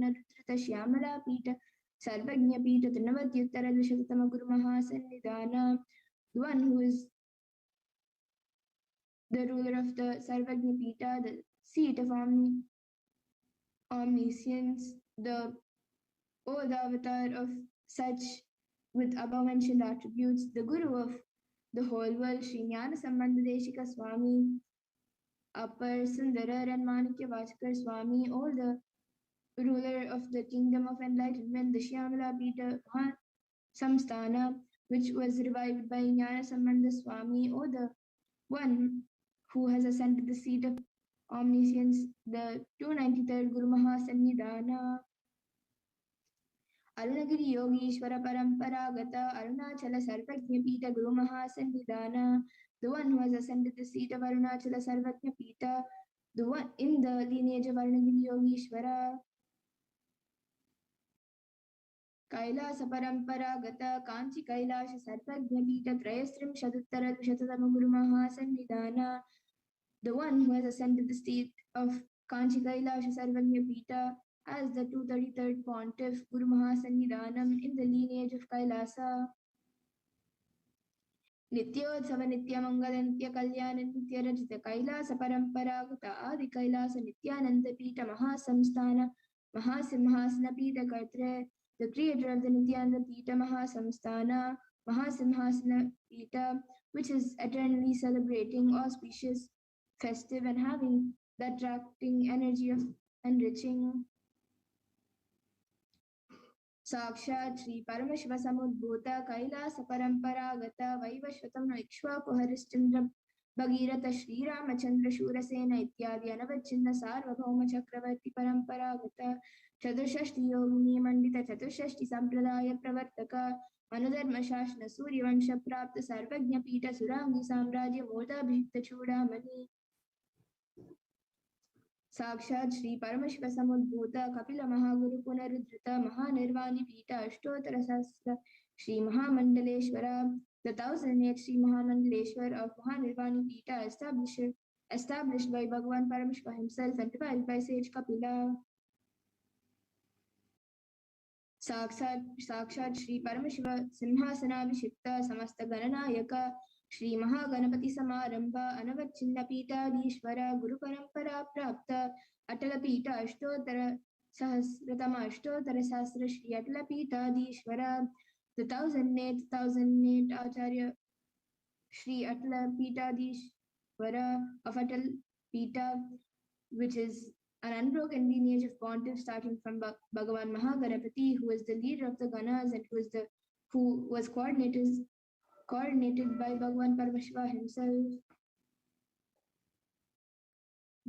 पुनरुद्धृत श्यामलापीठ सर्वज्ञपीठ तृणवत्युत्तरद्विशततम गुरुमहासन्निधान. The one who is the ruler of the Sarvagna Pita, the seat of omniscience, the avatar of such with above mentioned attributes, the Guru of the whole world, Sri Jnana Sambandha Deshika Swami, Appar, Sundarar and Manikya Vachakar Swami, all the ruler of the kingdom of enlightenment, the Shyamala Pita Samsthana, which was revived by Jnana Sambandha Swami, or the one who has ascended the seat of omniscience, the 293rd Guru Mahasannidhana. Arunagiri Yogishwara Paramparagata Arunachala Sarvagnya Pita Guru Mahasannidhana, the one who has ascended the seat of Arunachala Sarvagnya Pita, the one in the lineage of Arunagiri Yogishwara. Kailasa Paramparagata Kanchi Kailasha Sarvagnya Pita Trayastrim Shaduttara Dvishatatama Guru Mahasannidhana, the one who has ascended the seat of Kanchi Kailasha Sarvagnya Pita as the 233rd Pontiff Guru Mahasannidhanam in the lineage of Kailasa. Nityodhava Nityamangala Nitya Kalyana Nitya Rajita Kailasa Paramparagata Adi Kailasa Nityananda Pita Mahasamsthana Mahasimhasana Pita Kartre, the creator of the Nityananda Pita Mahasamsthana Mahasimhasana Pita, which is eternally celebrating, auspicious, festive, and having the attracting energy of enriching. Sakshat Shri Paramashva Samudbhuta Kailasa Paramparagata Vaivashvatam Ikshvaku Harishchandra Bhagirata Shri Ramachandra Shurasena Ityadi Anavachinna Sarvabhauma Chakravarti Paramparagata Chaturshashti Yogini Mandita Chaturshashti Sampradaya Pravartaka Manudharma Shashna Suryavansha Prapta Sarvagnya Pita Surangi Samrajya Moda Bhikta Chudamani. Sakshat Shri Paramashva Samudbhuta Kapila Mahaguru Punarudhrita Mahanirvani Pita Ashtotara Sastra Shri Mahamandaleshwara, the 1008th Shri Mahamandaleshwar of Mahanirvani Pita, established by Bhagavan Paramashva himself and devised by sage Kapila. Sakshat Shri Paramashva Simhasanabhishikta Samasta Gananayaka Shri Mahaganapati Samarambha Anavachinna Pita Dishwara Guru Parampara Prapta Atala Pita Ashtotara Sahasratama Ashtotara Sastra Shri Atala Pita Dishwara, the 1008 Acharya Shri Atala Pita Dishwara of Atal Pita, which is an unbroken lineage of pontiffs starting from Bhagavan Mahaganapati, who is the leader of the Ganas and who was coordinated by Bhagavan Paramashva himself.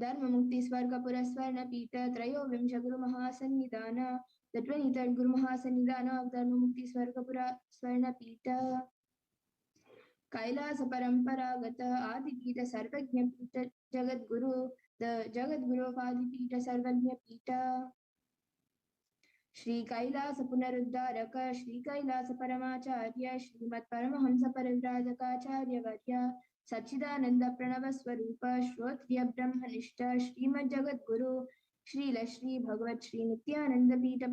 Dharma Mukti Swarga Purasvarna Pita Trayo Vimsha Guru Mahasannidhana, the 23rd Guru Mahasannidhana of Dharma Mukti Swarga Purasvarna Pita. Kailasa Paramparagata Adi Pita Sarvagnya Pita Jagat Guru, the Jagat Guru of Adi Pita Sarvagnya Pita. Shri Kailasa Punaruddharaka Shri Kailasa Paramacharya Shrimat Paramahamsa Parivrajakacharya Varya Sachidananda Pranava Swarupa Shrotriya Brahmanishta Shrimad Jagat Guru Srila Shri Bhagavat Shri Nityananda Pita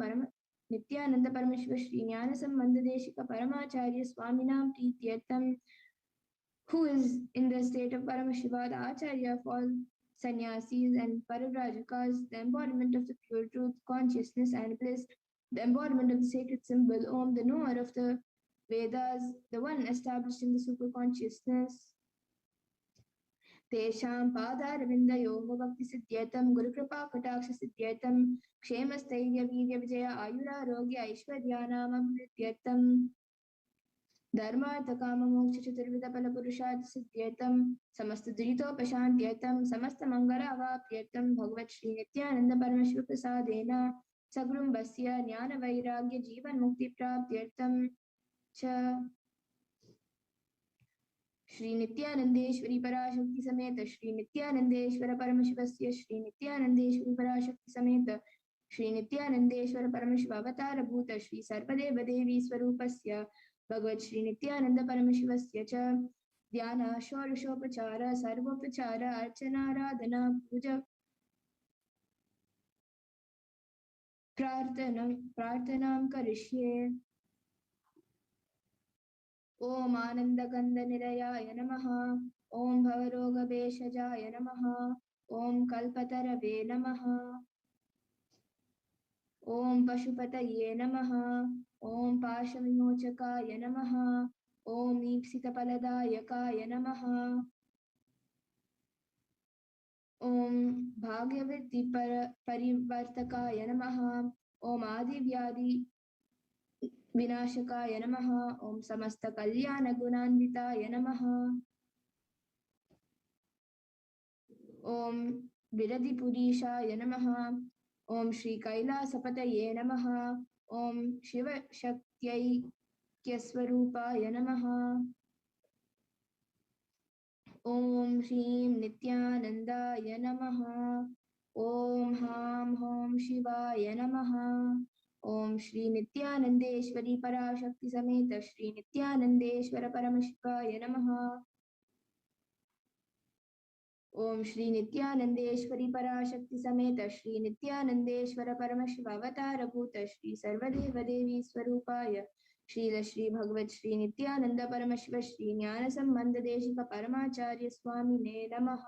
Nityananda Parameshwar Shri Jnana Sambandha Deshika Paramacharya Swaminam Prityartham, who is in the state of Paramashiva, the Acharya of all sannyasis and parivrajakas, the embodiment of the pure truth, consciousness and bliss, the embodiment of the sacred symbol Om, the knower of the Vedas, the one established in the super consciousness. Tesham Padaravindayoga Bhakti Siddhyatam Guru Kripa Kataksha Siddhyatam Kshema Stairya Virya Vijaya Ayura Rogya Aishwaryanamam Prityartham Dharmartha Kama Moksha Chaturvida Pala Purushartha Siddhyatam Samasta Duritopasantyartham Samasta Mangala Avapryatam Bhagavat Shri Nityananda Paramashva Prasadena Sagrum Basya Jnana Vairagya Jivan Mukti Praptyartham Cha Shri Nityanandeshwari Parashakti Sameta Shri Nityanandeshwara Paramashvasya Shri Nityanandeshwari Parashakti Sameta Shri Nityanandeshwara Paramashva Avatara Bhuta Shri Sarvadeva Devi Swarupasya Bhagavat Shri Nityananda Paramashvasya Cha Dhyana Shorashopachara Sarvopachara Archana Radhana Puja प्रार्थनां करिष्ये। ॐ आनन्दकन्दनिलयाय नमः। ॐ भवरोगभेषजाय नमः। ॐ कल्पतरवे नमः। ॐ पशुपतये नमः। ॐ पाशविमोचकाय नमः। ॐ ईप्सितफलदायकाय नमः। ॐ भाग्यवृत्तिपरिवर्तकाय नमः। ॐ आदिव्याधि विनाशकाय नमः। ॐ समस्तकल्याणगुणान्विताय नमः। ॐ विरधिपुरीशाय नमः। ॐ श्रीकैलासपतये नमः। ॐ शिवशक्त्यैक्यस्वरूपाय नमः। ॐ श्रीं नित्यानन्दाय नमः। ॐ ह्रां ह्रौं शिवाय नमः। ॐ श्री नित्यानन्देश्वरी पराशक्ति समेत श्री नित्यानन्देश्वर परमशिवाय नमः। ॐ श्री नित्यानन्देश्वरी पराशक्ति समेत श्री नित्यानन्देश्वर परमशिव अवतारभूत श्री सर्वदेवदेवी स्वरूपाय श्रील श्री भगवत श्री नित्यानंद परमशिव श्री ज्ञान संबंध देशिक परमाचार्य स्वामिने नमः।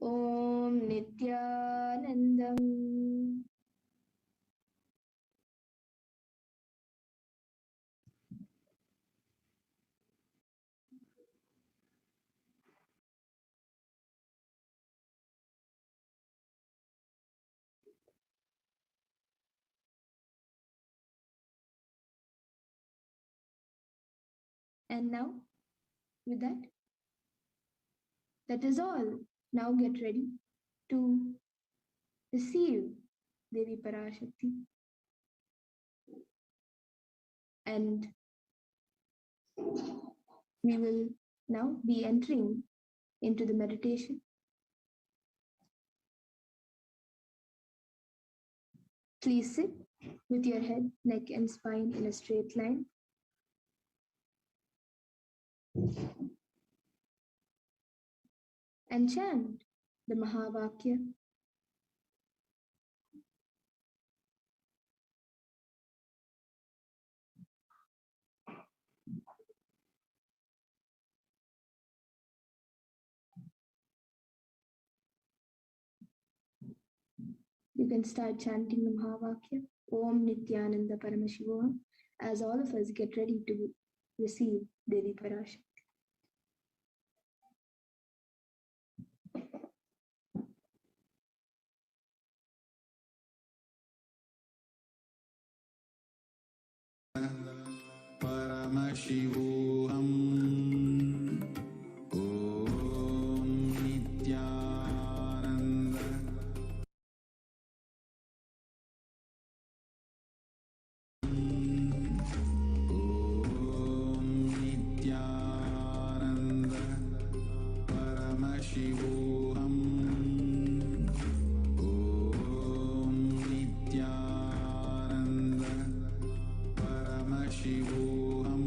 ओम Nityanandam. And now, with that is all. Now get ready to receive Devi Parashakti. And we will now be entering into the meditation. Please sit with your head, neck, and spine in a straight line. And chant the Mahavakya. You can start chanting the Mahavakya, Om Nithyananda Paramashivoham, as all of us get ready to receive Devi Parashakti. Paramashivoham. Om Nithyananda. Om Nithyananda. Paramashivoham. Om Nithyananda. Paramashivoham.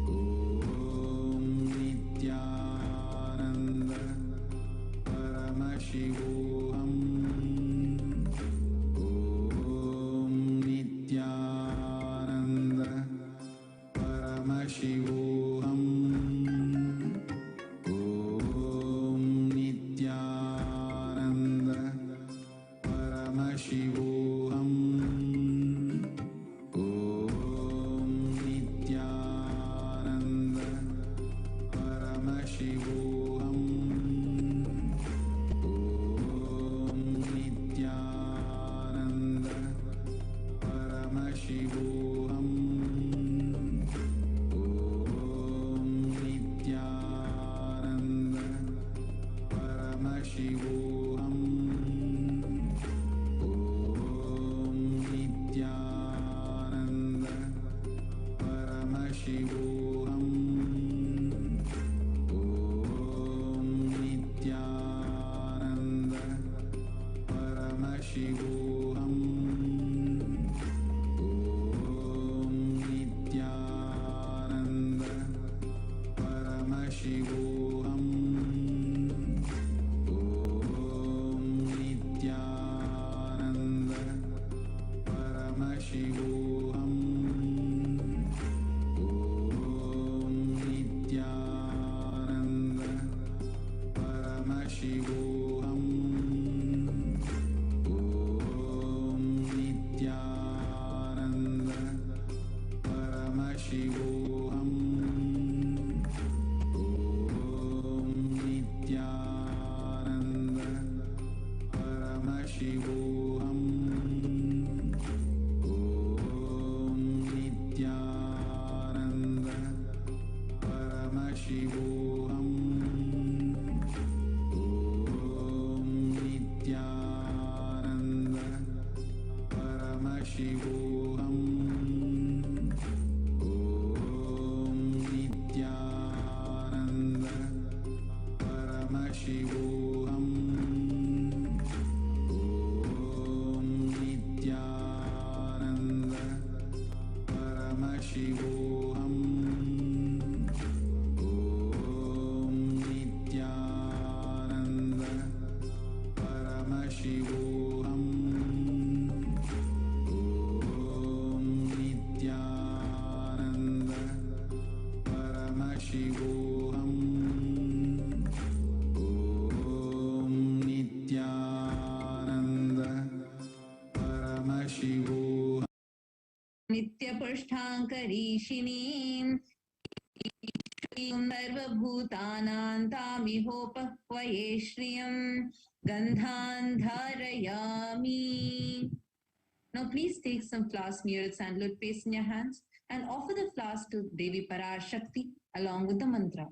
Om Nithyananda. Paramashivoham. Om Nithyananda. Paramashivoham. Om Nithyananda. Paramashivoham. Om Nithyananda. Paramashivoham. Om Nithyananda. Paramashivoham. Om Nithyananda. Paramashivoham. Om Nithyananda. Paramashivoham. Om Nithyananda. Paramashivoham. Om Nithyananda. Paramashivoham. Om Paramashivoham. Om Nithyananda Paramashivoham. Om Nithyananda Paramashivoham. Om Nithyananda Paramashivoham. Om Nithyananda Paramashivoham. Om Nithyananda Paramashivoham. Om Nithyananda Paramashivoham. Om Nithyananda Paramashivoham. Om Nithyananda Paramashivoham. Om Nithyananda Paramashivoham. नित्यपुष्ठाङ्करीषिणीम् सर्वभूतानां तामिहोपह्वये श्रियं गन्धान् धारयामि. Now please take some flowers near its sandalwood paste in your hands and offer the flowers to Devi Parashakti along with the mantra.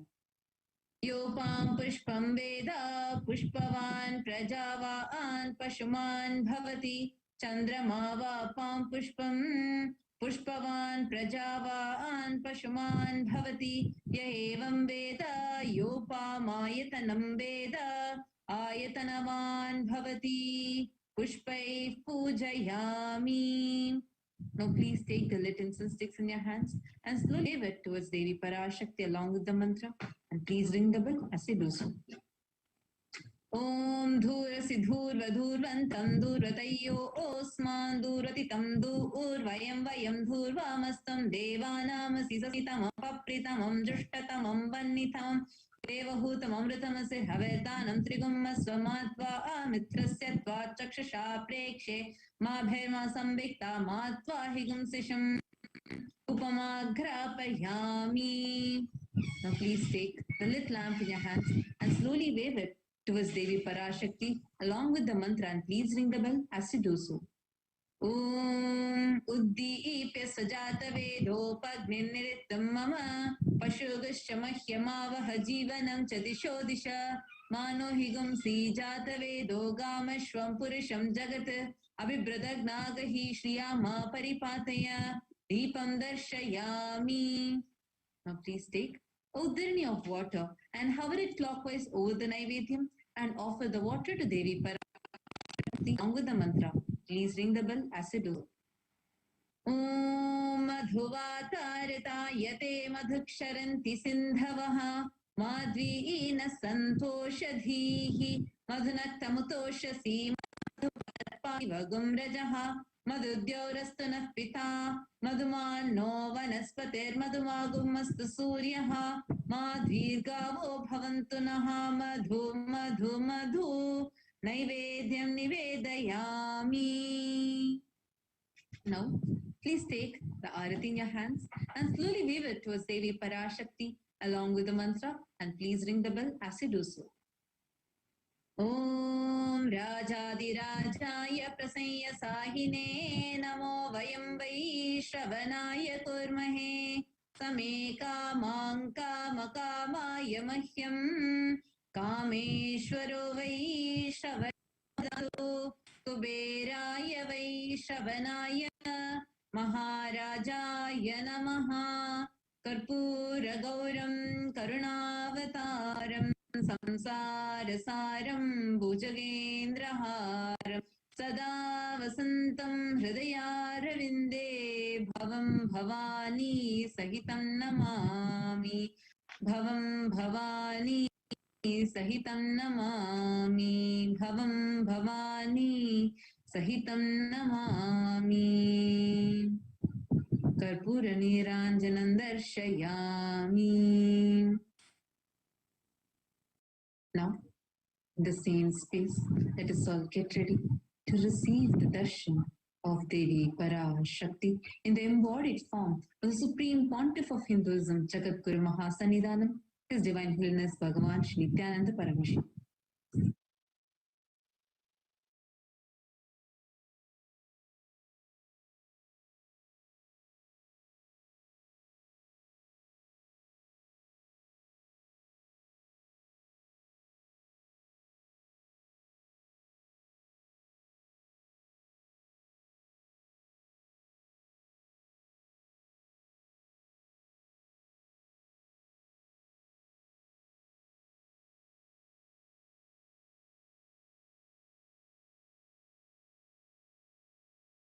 Yopam pushpam veda pushpavan prajavaan pashuman bhavati chandrama vapam pushpam pushpavan prajavaan pashuman bhavati yaevam veda yopamayatanam veda ayatanavan bhavati pushpai pujayami. Now please take the lit incense sticks in your hands and slowly wave it towards Devi Parashakti along with the mantra, and please ring the bell as you do so. Om Dhurasi Dhurvadhurvantam Dhurvatayyo Osman Dhuratitam Dhurvayam Vayam Dhurvamastam Devanamasi Sasitamam Papritamam Jushtatamam Vannitamam Devahutamam Ritamase Havedanam Trigumma Swamatva Amitrasya Tva Chakshasha Prekshe Mabherma Sambhikta Matva Higumsisham Upamagrapayami. Now please take the lit lamp in your hands and slowly wave it towards Devi Parashakti along with the mantra, and please ring the bell as you do so. Om Uddipya Sajata Vedopagniniritam Mama Pashugascha Mahyamavaha Jivanam Chadisho Disha Mano Higumsi Jata Vedo Gamashvam Purisham Jagat Abhibradagnaga Shriyama Paripataya Deepam Darshayami. Now please take a udharani of water and hover it clockwise over the Naivedyam and offer the water to Devi Parashakti along with the mantra. Please ring the bell as you do. Om Madhuvatarita Yate Madhuksharanti Sindhavaha Madviina Santoshadhihi Madhunaktamutoshasi Madhupatpavagum Rajaha Madhudyaurastunah Pita Madhumanno Vanaspatir Madhumagum Suryaha Madhvirgavo Bhavantunaha Madhu Madhu Madhu Naivedyam Nivedayami. Now, please take the arati in your hands and slowly wave it towards Devi Parashakti along with the mantra, and please ring the bell as you do so. Om Rajadirajaya Prasanya Sahine Namo Vayam Vaishravanaya Kurmahe Same Kamang Kama Kamaya Mahyam Kameshwaro Vaishravanaya Kuberaya Vaishravanaya Maharajaya Namaha Karpura Gauram Karunavataram Samsarasaram Bhujagendraharam Sada Vasantam Hridayarvinde Bhavam Bhavani Sahitam Namami Bhavam Bhavani Sahitam Namami Bhavam Bhavani Sahitam Namami Karpura Niranjanam Darshayami. Now, In the same space, let us all get ready to receive the darshan of Devi Parashakti in the embodied form of the Supreme Pontiff of Hinduism, Jagat Guru Mahasannidhanam, His Divine Holiness Bhagavan Shri Nithyananda Paramahansa.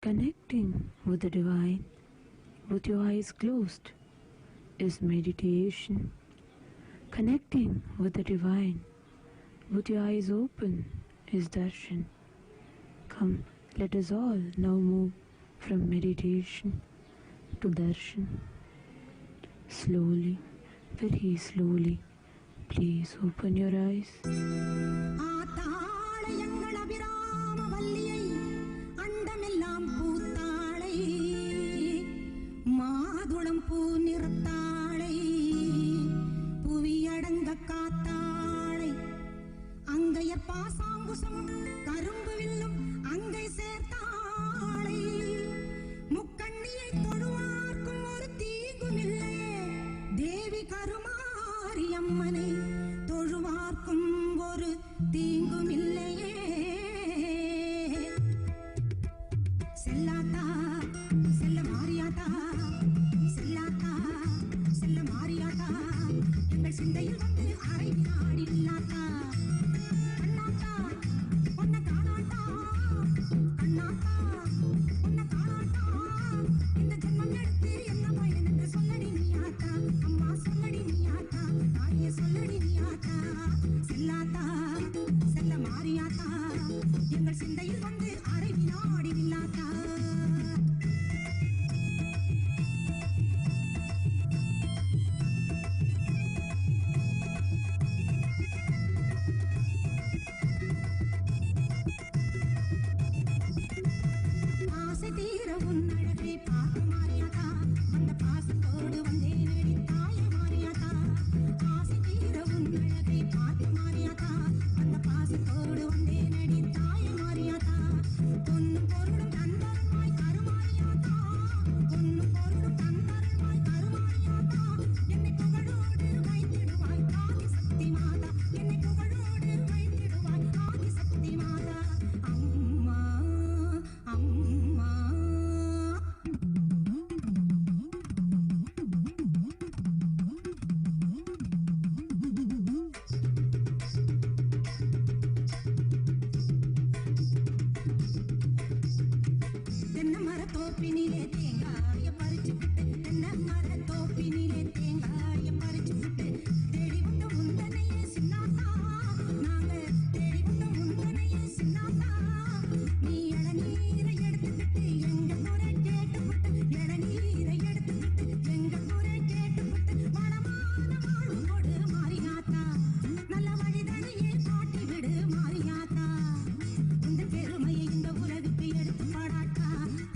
Connecting with the divine with your eyes closed is meditation. Connecting with the divine with your eyes open is darshan. Come, let us all now move from meditation to darshan. Slowly, very slowly, please open your eyes.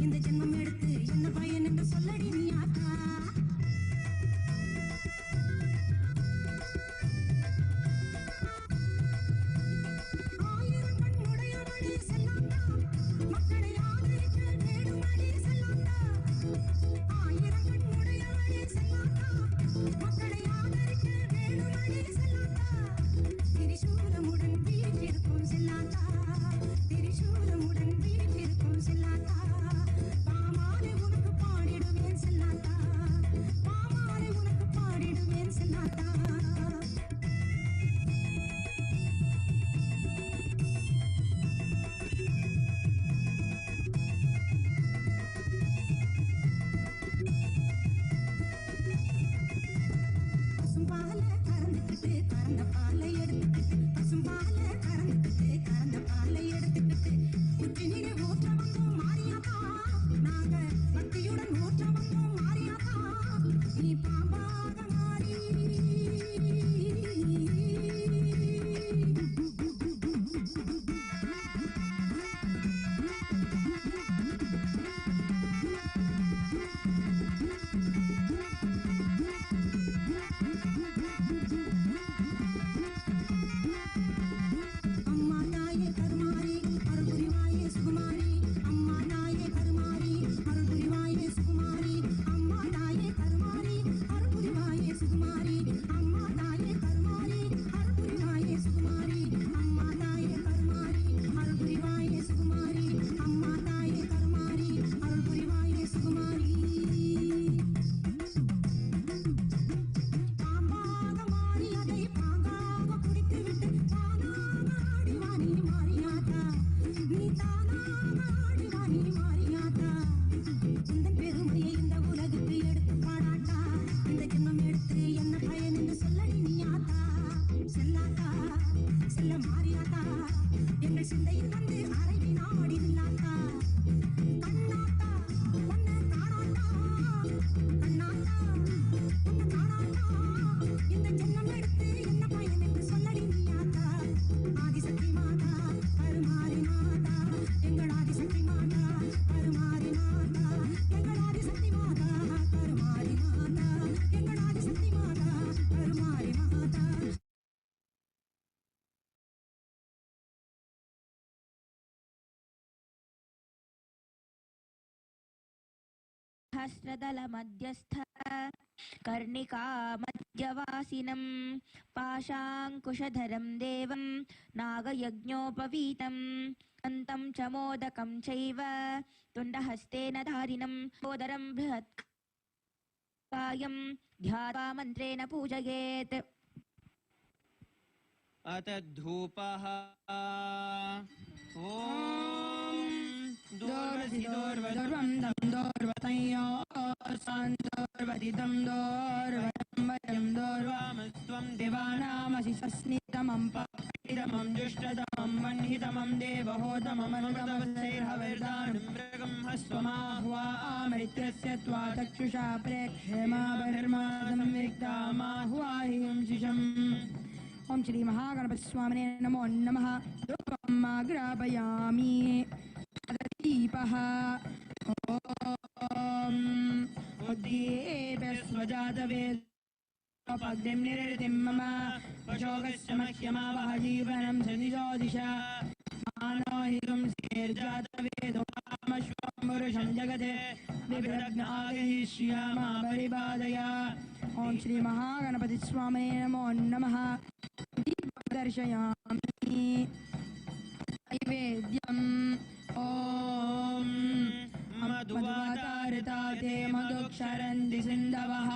இந்த ஜென்மம் எடுத்து என்ன सहस्रदलमध्यस्थ कर्णिकामध्यवासिनं पाशाङ्कुशधरं देवं नागयज्ञोपवीतं अन्तं च मोदकं चैव तुण्डहस्तेन धारिणं मोदरं बृहत्कायं ध्यात्वा मन्त्रेण पूजयेत्। अथ धूपः ॐ दोर्वं दं दोर्वतयोसान्दोर्वदिदं दोर्वयं दोर्वामस्त्वं देवानामसि सस्नितमं पापितमं जुष्टतमं वह्नितमं देवहोतममनुतमसेर्हविर्दानं मृगं हस्वमाह्वामृत्यस्य त्वा चक्षुषा प्रेक्षेमा बहिर्मादं विक्तामाह्वाहिं शिशम्। ओम श्री महागणपति स्वामिने नमो नमः। धूपम् आग्रापयामि। दीपः ॐ उद्दीप्यस्वजातवेदोपग्निं निरृतिं मम अशोकस्य मह्यमावह जीवनं सनिजोदिशा मानोहितं सेर्जातवेदोपामश्वं पुरुषं जगते विभ्रग्नागैः श्रियामा परिपादया। ओम श्री महागणपति स्वामिने नमो नमः। दर्शयामि नैवेद्यम् ॐ मधुवातारताते मधुक्षरन्ति सिन्धवः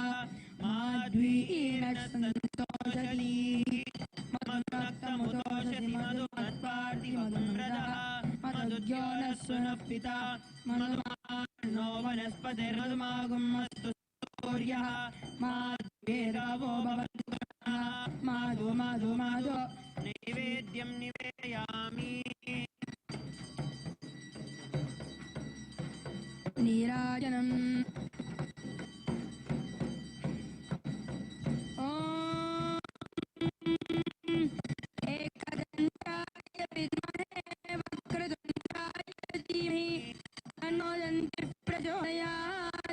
माध्वीनक्षन्तोषधी मधुनक्तमुदोषधि मधुमत्पार्ति मधुमृदः मधुज्ञोनः सुनः पिता मधुमानो वनस्पतिर्मधुमागुमस्तु सूर्यः माध्वेरवो भवन्तु माधु माधु माधु। नैवेद्यं निवेदयामि। नीराजनम् ॐ एकदन्ताय विद्महे वक्रतुण्डाय धीमहि तन्नो दन्तिः प्रचोदयात्।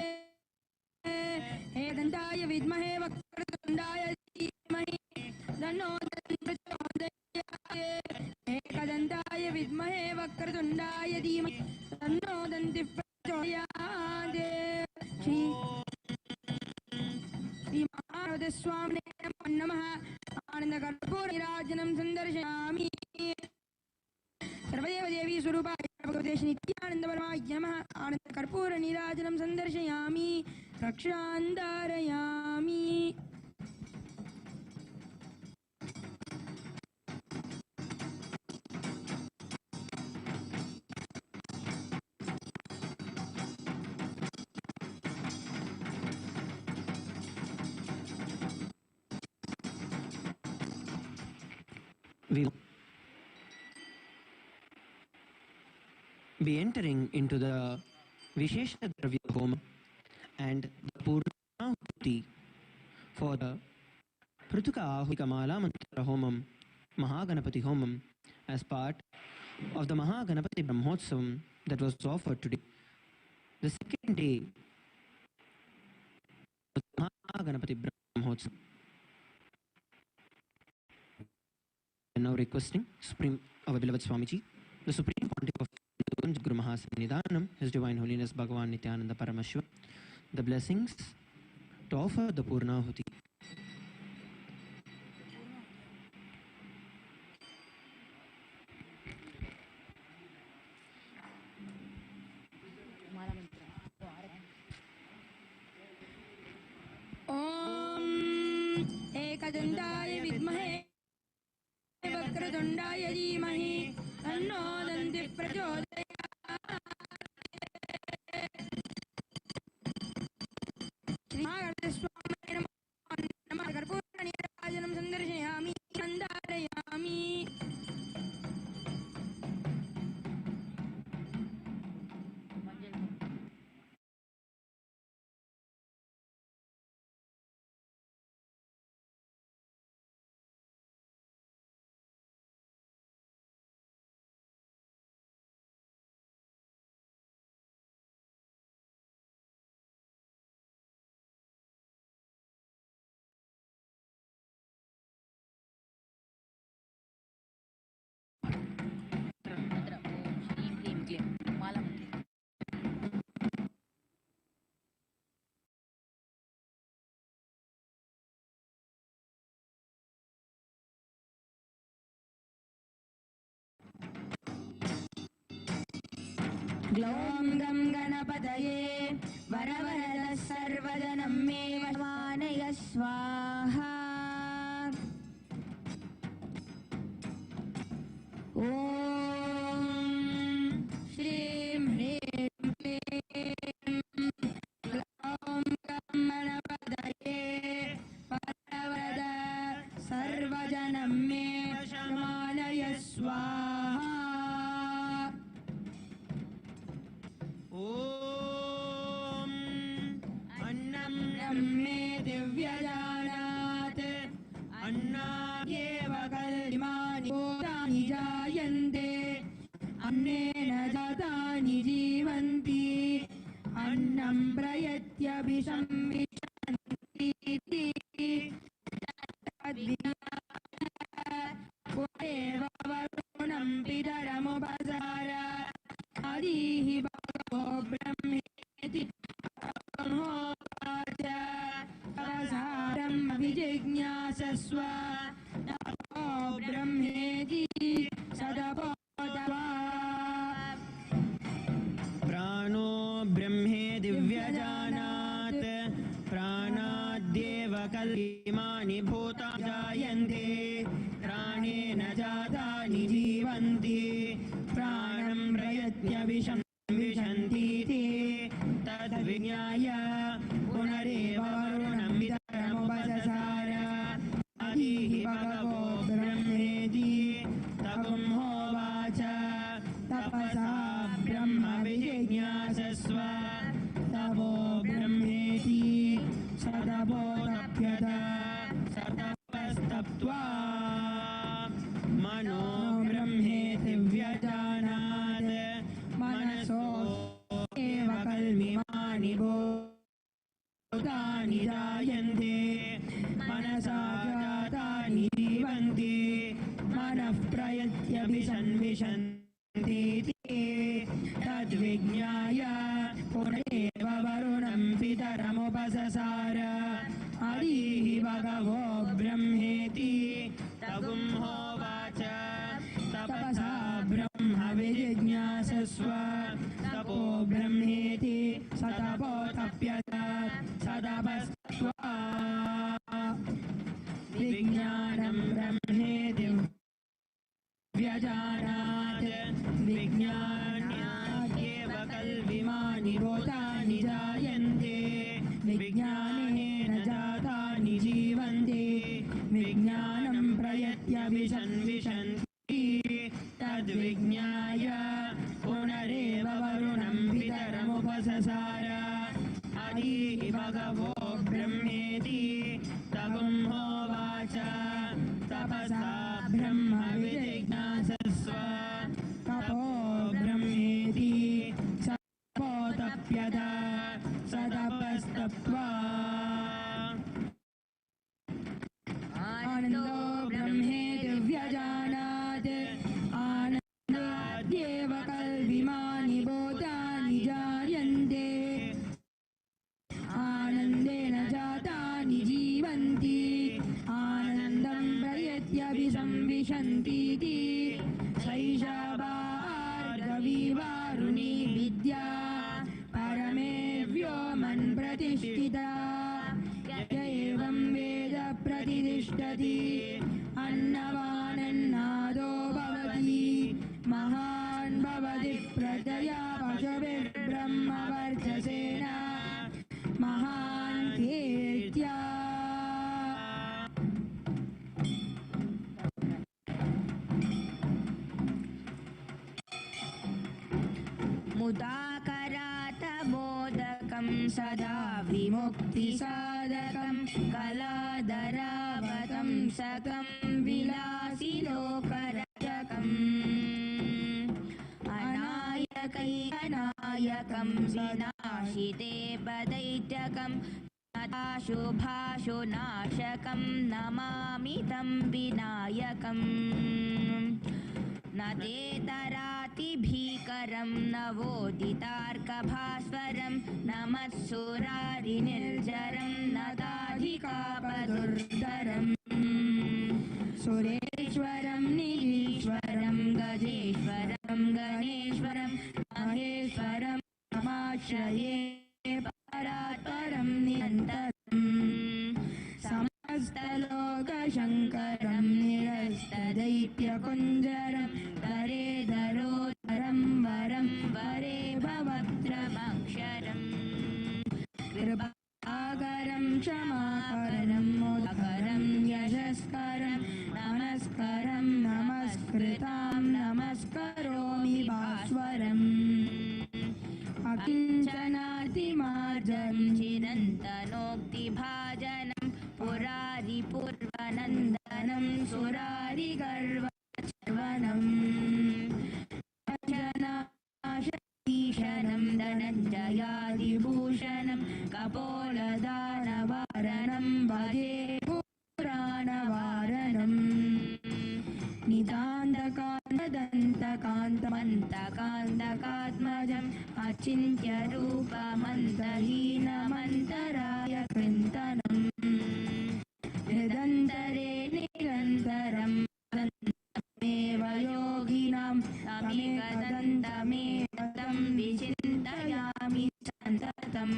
एकदन्ताय विद्महे वक्रतुण्डाय धीमहि तन्नो दन्तिः प्रचोदयात्। एकदन्ताय विद्महे वक्रतुण्डाय धीमहि तन्नो दन्तिः श्री महागणपति स्वामिने नमो नमः। आनन्दकर्पूर नीराजनं सन्दर्शयामि। सर्वदेव देवी स्वरूपाय भगवते श्री नित्यानंद परमाय नमः। आनन्दकर्पूर नीराजनं सन्दर्शयामि। रक्षां धारयामि। We'll be entering into the Vishesha Dravya Homa and the Purnahuti for the Prutuka Ahurika Mala Mantra Homam, Mahaganapati Homam, as part of the Mahaganapati Brahmotsavam that was offered today. The second day of the Mahaganapati Brahmotsavam. And now requesting Supreme, our beloved Swamiji, the Supreme Pontiff of Guru Mahasannidhanam, His Divine Holiness Bhagavan Nithyananda Parameshwar, the blessings to offer the Purnahuti. Om Ekadandaya Vidmahe वक्रतुण्डाय धीमहि तन्नो दन्तिः प्रचोदयात्। श्री महागणपति स्वामिने नमो ग्लौं गं गणपतये वरवरदः सर्वजनं मे वशमानय स्वाहा ॐ श्रीं ह्रीं क्लीं ग्लौं गं गणपतये वरवरद सर्वजनं मे वशमानय स्वाहा ॐ अन्नं ब्रह्मे दिव्यजानात् अन्नाद्येव कल्मानि भूतानि जायन्ते अन्नेन जातानि जीवन्ति अन्नं प्रयत्यभिसंविशन्ति पुरेव वरुणं पितरमुपसार आदिः भगवो ब्रह्मेति ब्रह्मोवाच तपसारम् अभिजिज्ञासस्व तपो ब्रह्मेति सदपोतवा प्राणो ब्रह्मे दिव्यजानात् प्राणाद्येव कल्मानि भूतानि जायन्ते प्राणेन जातानि जीवन्ति प्राणं प्रयत्यभिसंविशन्तीति तद्विज्ञाय पुनरेव वरुणं पितरमुपससार आदिः भगवो ब्रह्मेति तगुंहोवाच तपसा ब्रह्म विजिज्ञासस्व तपो ब्रह्मेति सतपोतप्यत सतपस्तप्त्वा मनो ब्रह्मेति व्यजानात् मनसो एव कल्मिमानि भूतानि जायन्ते मनसा जातानि जीवन्ति मनः प्रयत्यभिसंविशन्तीति तद्विज्ञाय पुनरेव वरुणं पितरमुपससार आदिः भगवो ब्रह्मेति तगुंहोवाच तपसा ब्रह्म विजिज्ञासस्व तपो ब्रह्मेति सतपोतप्यत सतपस्त्वा विज्ञानं ब्रह्मेति व्यजानात् विज्ञानाद्येव कल्विमानि भूतानि जायन्ते विज्ञानेन जातानि जीवन्ति विज्ञानं प्रयत्यभिसंविशन्ति तद्विज्ञाय पुनरेव वरुणं पितरमुपससार आदिः भगवो ब्रह्मेति तगुंहोवाच तपसा ब्रह्म विजिज्ञासस्व तपो ब्रह्मेति सतपोतप्यत सतपस्तप्त्वा आनन्दो ब्रह्मेति व्यजानात् आनन्दाद्येव कल्विमानि भूतानि जायन्ते आनन्देन जातानि जीवन्ति आनन्दं प्रयत्यभिसंविशन्तीति सैषा वारुणी विद्या परमे व्योमन् प्रतिष्ठिता य एवं वेद प्रतिष्ठति अन्नवानन्नादो भवति महान् भवति प्रजया पशुभिर्ब्रह्मवर्चसेन महान् कीर्त्या मुदाकरात मोदकं सदा विमुक्तिसाधकं कलाधरावतं सकं विलासिलोकरजकम् अनायकं विनाशिते पदैत्यकं शुभाशुनाशकं नमामि तं विनायकम् न ते तराति भीकरं नवोदितार्कभास्वरं नमस्सुरारिनिर्जरं नताधिकापदुर्धरम् सुरेश्वरं निरीश्वरं गजेश्वरं गणेश्वरं महेश्वरं श्रये परात् परं निरन्तरम् समस्तलोकशङ्करं निरस्तदैत्यकुञ्जरं धरेधरोधरं वरं वरे भवत्रमक्षरम् कृपाकरं क्षमाकरं मोदकरं यशस्करं नमस्करं नमस्कृतां नमस्करोमि भास्वरम् अकिञ्चनातिमार्जं चिरन्तनोक्तिभाजनं पुरारिपूर्वनन्दनं सुरारिगर्वचर्वणम् भजनाशतीशनं धनञ्जयादिभूषणं कपोलदानवारणं भजे पुराणवारणम् नितान्तकान्तदन्तकान्तमन्तकान्तकात्मजम् अचिन्त्यरूपमन्तहीनमन्तराय कृन्तनम् हृदन्तरे निरन्तरं दन्तमेव योगिनां तमेकदन्तमेव तं विचिन्तयामि सन्ततम्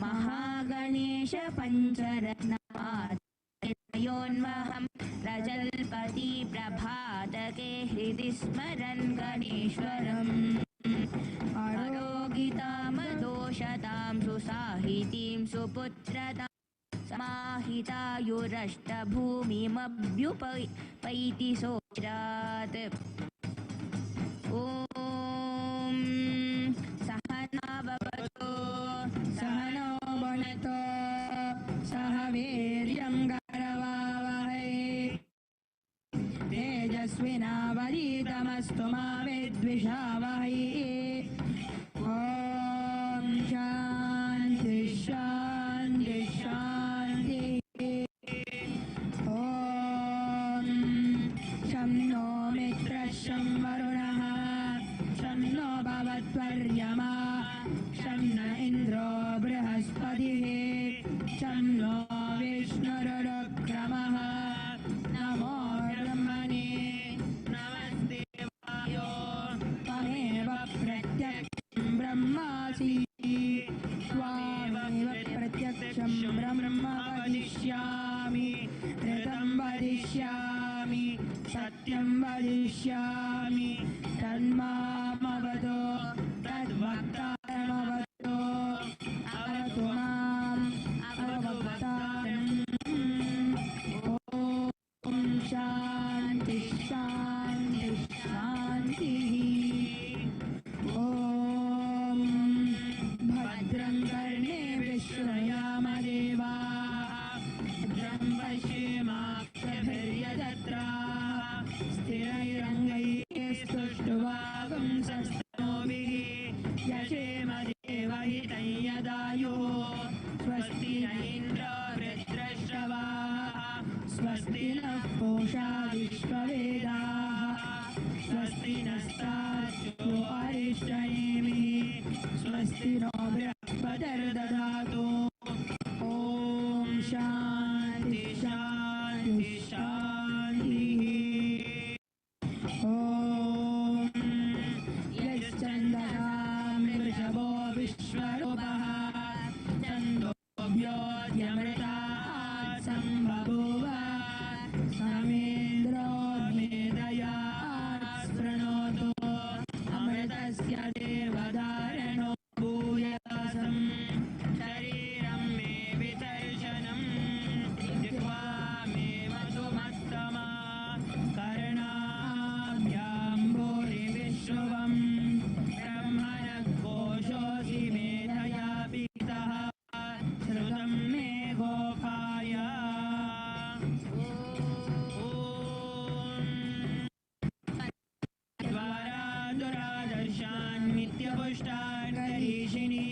महागणेश पञ्चरत्नमायोन्वहं प्रजल्पति प्रभातके हृदि स्मरन् गणेश्वरम् आरोगितामदोषतां सुसाहितीं सुपुत्रतां समाहितायुरष्टभूमिमभ्युपैति सोच्रात् ॐ सहना भवतु सहनो भुनक्तु सह वीर्यं करवावहै तेजस्विनावधीतमस्तु मा विद्विषावहै ॐ शान्ति शान्ति शान्तिः ॐ शं नो मित्रः शं वरुणः शं नो भवत्वर्यमा शं न इन्द्रो बृहस्पतिः शं नो विष्णुरुक्रमः नमो ब्रह्मणे नमस्ते वायो त्वमेव प्रत्यक्षं ब्रह्मासि त्वामेव प्रत्यक्षं ब्रह्म वदिष्यामि ऋतं वदिष्यामि सत्यं वदिष्यामि तन्मामवतु तद्वक्तारमवतु अवतु माम् अवक्तारम् ॐ शान्ति शान्ति शान्तिः ॐ भद्रं कर्णेभिः शृणुयामदेवाः भद्रं पश्येमाक्षभिर्यजत्राः स्थिरैरङ्गैः स्तुष्ट्वागुंसस्तनोभिः यशेमदेवहितं यदायुः स्वस्ति न इन्द्रो वृत्रश्रवाः स्वस्ति नः पूषा विश्ववेदाः स्वस्ति नस्तार्क्ष्यो अरिष्टनेमिः स्वस्ति नो बृहस्पतिर्दधातु ॐ शान्ति शान्ति शान्तिः ॐ यश्चन्द्रतां वृषभो विश्वरूपः छन्दोभ्योऽध्यमृतात् सम्बभूव समेन्द्रो मेधया स्पृणोतु अमृतस्य देवधारणो भूयसं शरीरं मे वितर्शनं जिह्वा मे वसुमत्तमा कर्णाभ्यां भूरिविश्रुवं ब्रह्मणः कोशोऽसि मेधया पितः श्रुतं मे गोपाय द्वारा दुरादर्शान्मित्यपुष्टान् करीषिणी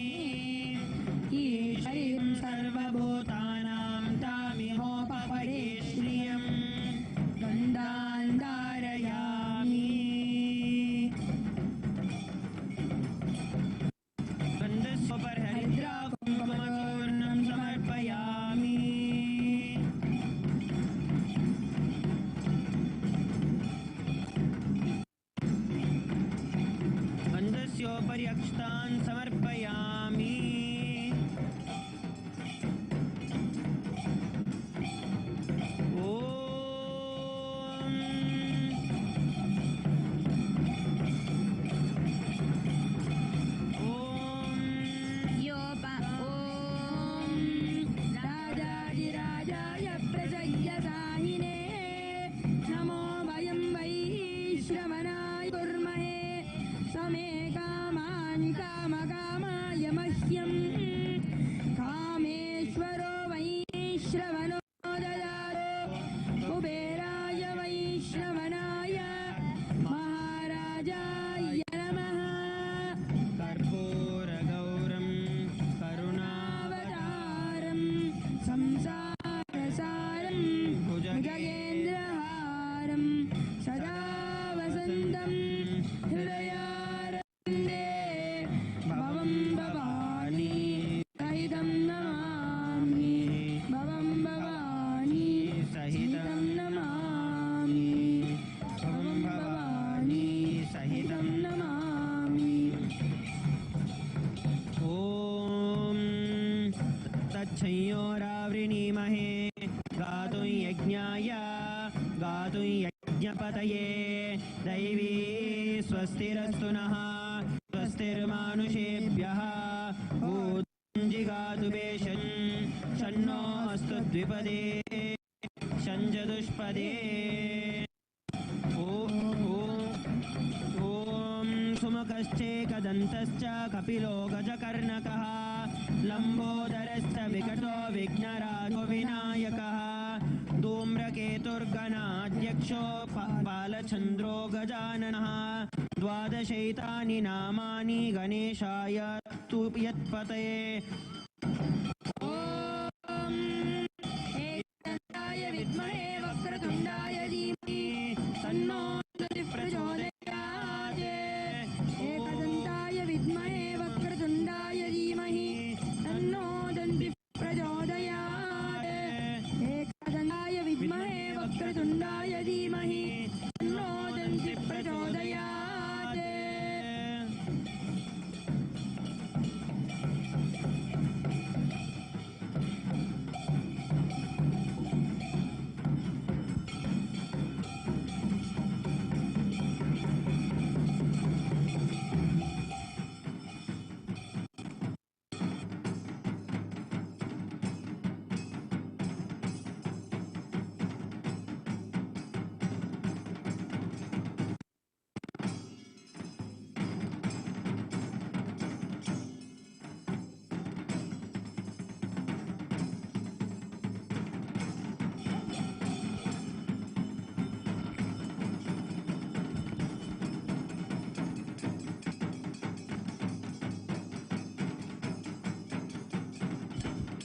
ईश्वरीं सर्वभूतानां तामिहोपपरे श्रियं गन्धान् धारयामि गन्धस्वपरहरिद्राकुङ्कुमचूर्णं समर्पयामि गन्धस्यो पर्यक्षतान् समर्पयामि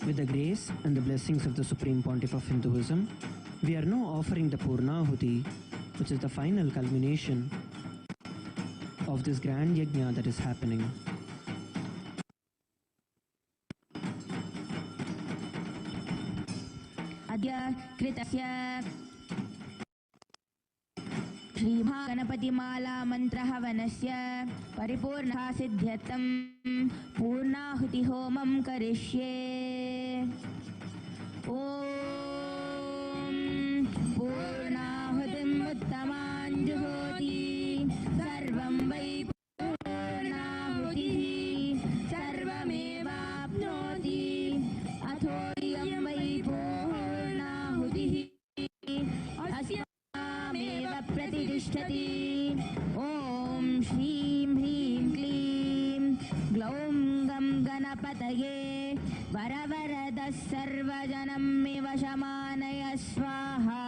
With the grace and the blessings of the Supreme Pontiff of Hinduism, we are now offering the Purnahuti, which is the final culmination of this grand yajna that is happening. Adya kritasya श्रीमहागणपतिमाला मन्त्रहवनस्य परिपूर्णः सिद्ध्यर्थं पूर्णाहुतिहोमं करिष्ये। ॐ पूर्णाहुतिम् उत्तमां जुहोति सर्वं वै पूर्णाहुतिः सर्वमेवाप्नोति अथोऽयं वै पूर्णाहुतिः अस्यामेव प्रतिष्ठति। ॐ श्रीं ह्रीं क्लीं ग्लौं गं गणपतये वरवरदः सर्वजनं मे वशमानय स्वाहा।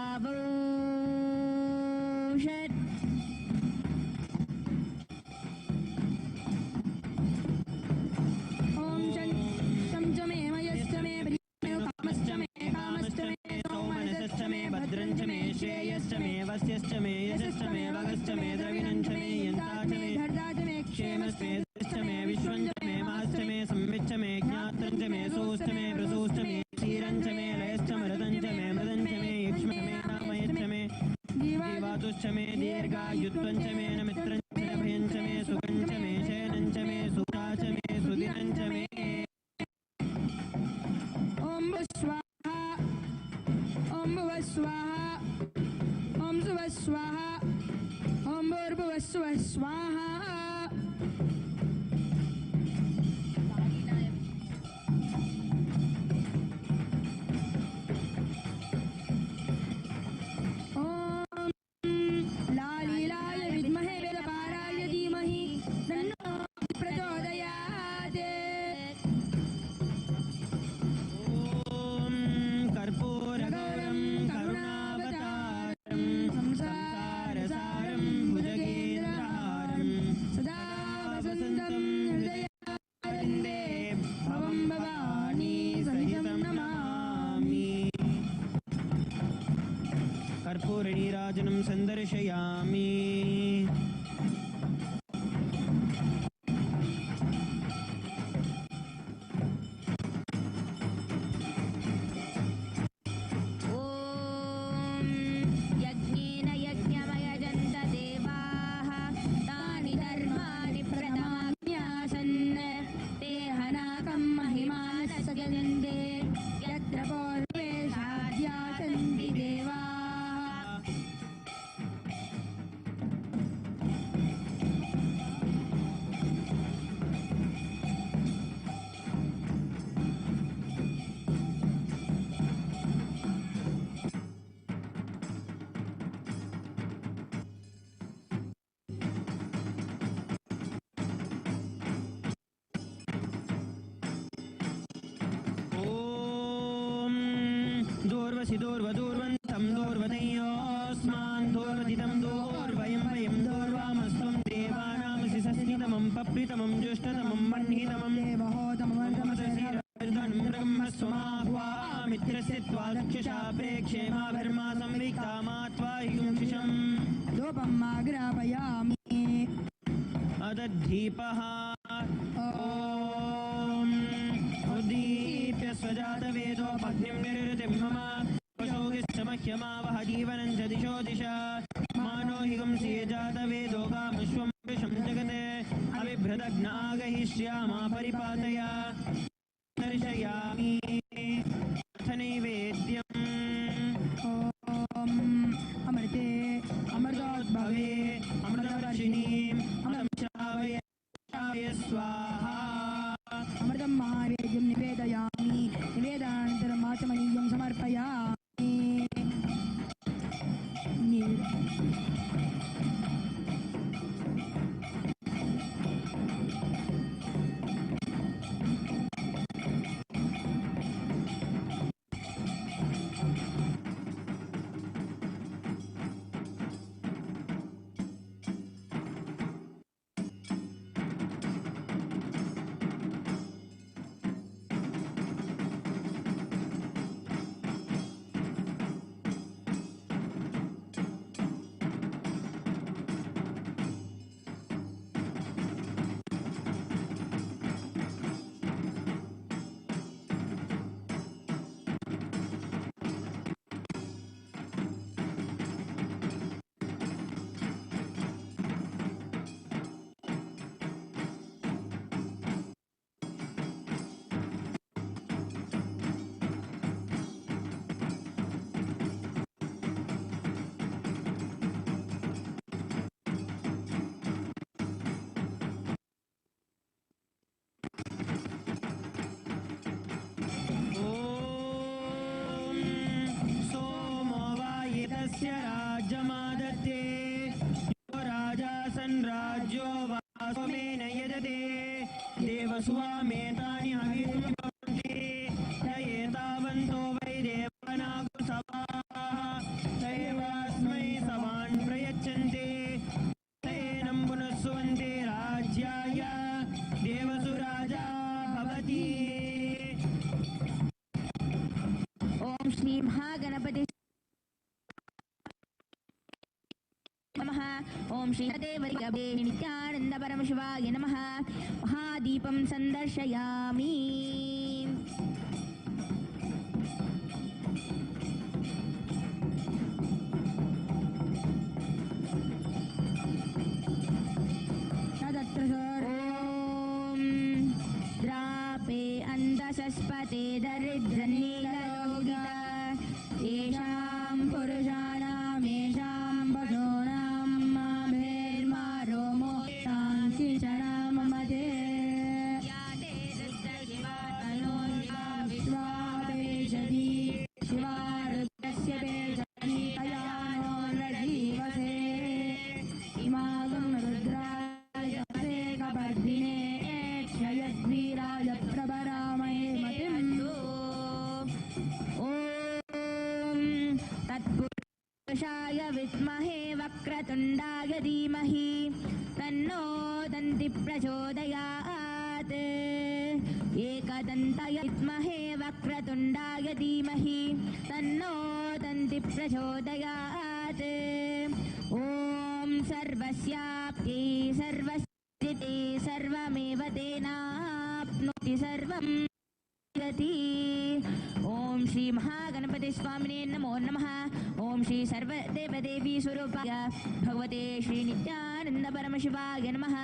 स्वः स्वाहा कर्पूरनीराजनं सन्दर्शयामि यज्ञेन यज्ञमयजन्त देवाः तानि धर्माणि प्रथमाज्ञासन् ते हनाकं महिमानः सजन्ते यत्र पूर्वे साध्यासन्ति देवाः दूर्वसि दूर्वदूर्वन्तं दूर्वदयोस्मान् दूर्वदितं दूर्वयं वयं दूर्वामस्त्वं देवानामसि सस्मितमं पप्रितमं जुष्टतमं मह्नितमं देवहोतमवर्धनं ब्रह्मस्वमाह्वामित्रस्य त्वा दक्षुषापेक्षे मा धर्मा संविक्तामा त्वा युंशिषम् धूपमाग्रापयामि अदद्धीपः ॐ उद्दीप्य स्वजातवेदोपग्निं निरृतिं मम पशोगिश्च मह्यमावह जीवनं च दिशो दिशा मानो हि गुंसि जातवेदो गामश्वं विषं जगते अबिभ्रदग्नागहिष्यामा परिपातय दर्शयामि अथ नैवेद्यम् ॐ अमृते अमृतोद्भवे अमृतवर्षिणीम् अमृतं श्रावय स्वाहा अमृतं महावेद्यं निवेदयामि निवेदनानन्तरम् आचमनीयं समर्पयामि तस्य राज्यमादत्ते यो राजा सन्राज्यो वासोमेन यजते देवस्वामेतानि हविषु भवन्ति य एतावन्तो वै देवानागुसभाः स एवास्मै सवान् प्रयच्छन्ति तेनं पुनस्सुवन्ति राज्याय देवसु राजा भवति ॐ श्री महागणपति नमः ॐ श्री देवरिगवे नित्यानन्द परमशिवाय नमः महादीपं सन्दर्शयामि तदत्र ॐ द्रापे अन्धसस्पते दरिद्रनीललोहिता येषां पुरुषाणां येषां पशूनां माभेर्मा प्रचोदयात् एकदन्ताय विद्महे वक्रतुण्डाय धीमहि तन्नो दन्ति प्रचोदयात् ॐ सर्वस्याप्ति सर्वस्थिति सर्वमेव तेनाप्नोति सर्वं ओम श्री महागणपति स्वामिने नमो नमः। ओम श्री सर्वदेवदेवी स्वरूपाय भगवते श्री नित्यानंद परमशिवाय नमः।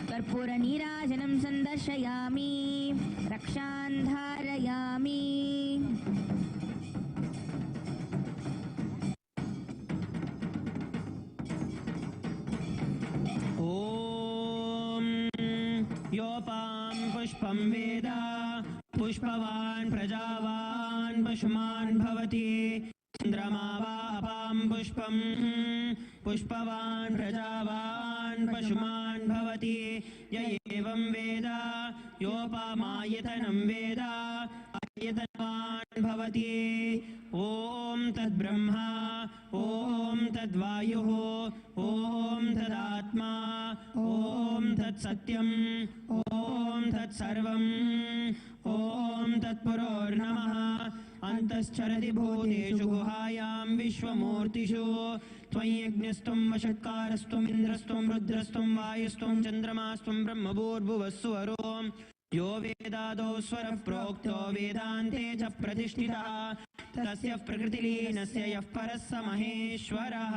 कर्पूर नीराजनं संदर्शयामि रक्षां धारयामि। योपां पुष्पं वेद पुष्पवान् प्रजावान् पशुमान् भवति चन्द्रमा वा अपां पुष्पं पुष्पवान् प्रजावान् पशुमान् भवति य एवं वेद योपामायतनं वेद आयतनवान् भवति ॐ तद्ब्रह्मा ॐ तद्वायुः ॐ तदात्मा ॐ तत्सत्यम् ॐ तत्सर्वम् ॐ तत्पुरोर्नमः अन्तश्चरति भूतेषु गुहायां विश्वमूर्तिषु त्वय्यज्ञस्त्वं वषट्कारस्त्वं इन्द्रस्त्वं रुद्रस्त्वं वायुस्त्वं चन्द्रमास्त्वं ब्रह्मभूर्भुवस्सुवरो यो वेदादौ स्वरः प्रोक्तो वेदान्ते च प्रतिष्ठितः तस्य प्रकृतिलीनस्य यः परः स महेश्वरः।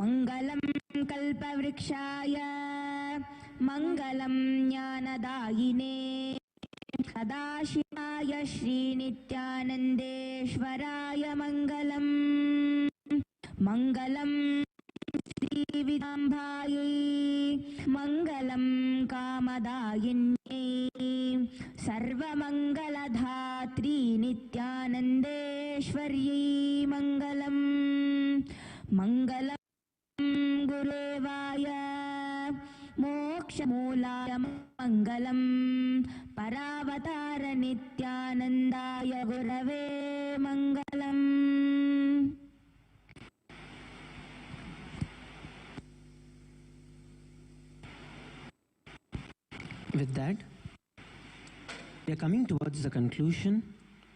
मङ्गलं कल्पवृक्षाय मङ्गलं ज्ञानदायिने सदाशिवाय श्रीनित्यानन्देश्वराय मङ्गलम् मङ्गलं श्रीविदाम्बायै मङ्गलं कामदायिन्यै सर्वमङ्गलधात्री नित्यानन्देश्वर्यै मङ्गलम् मङ्गलं गुरुदेवाय मोक्षमूलाय मङ्गलं परावतार नित्यानन्दाय गुरवे मङ्गलम्। With that, we are coming towards the conclusion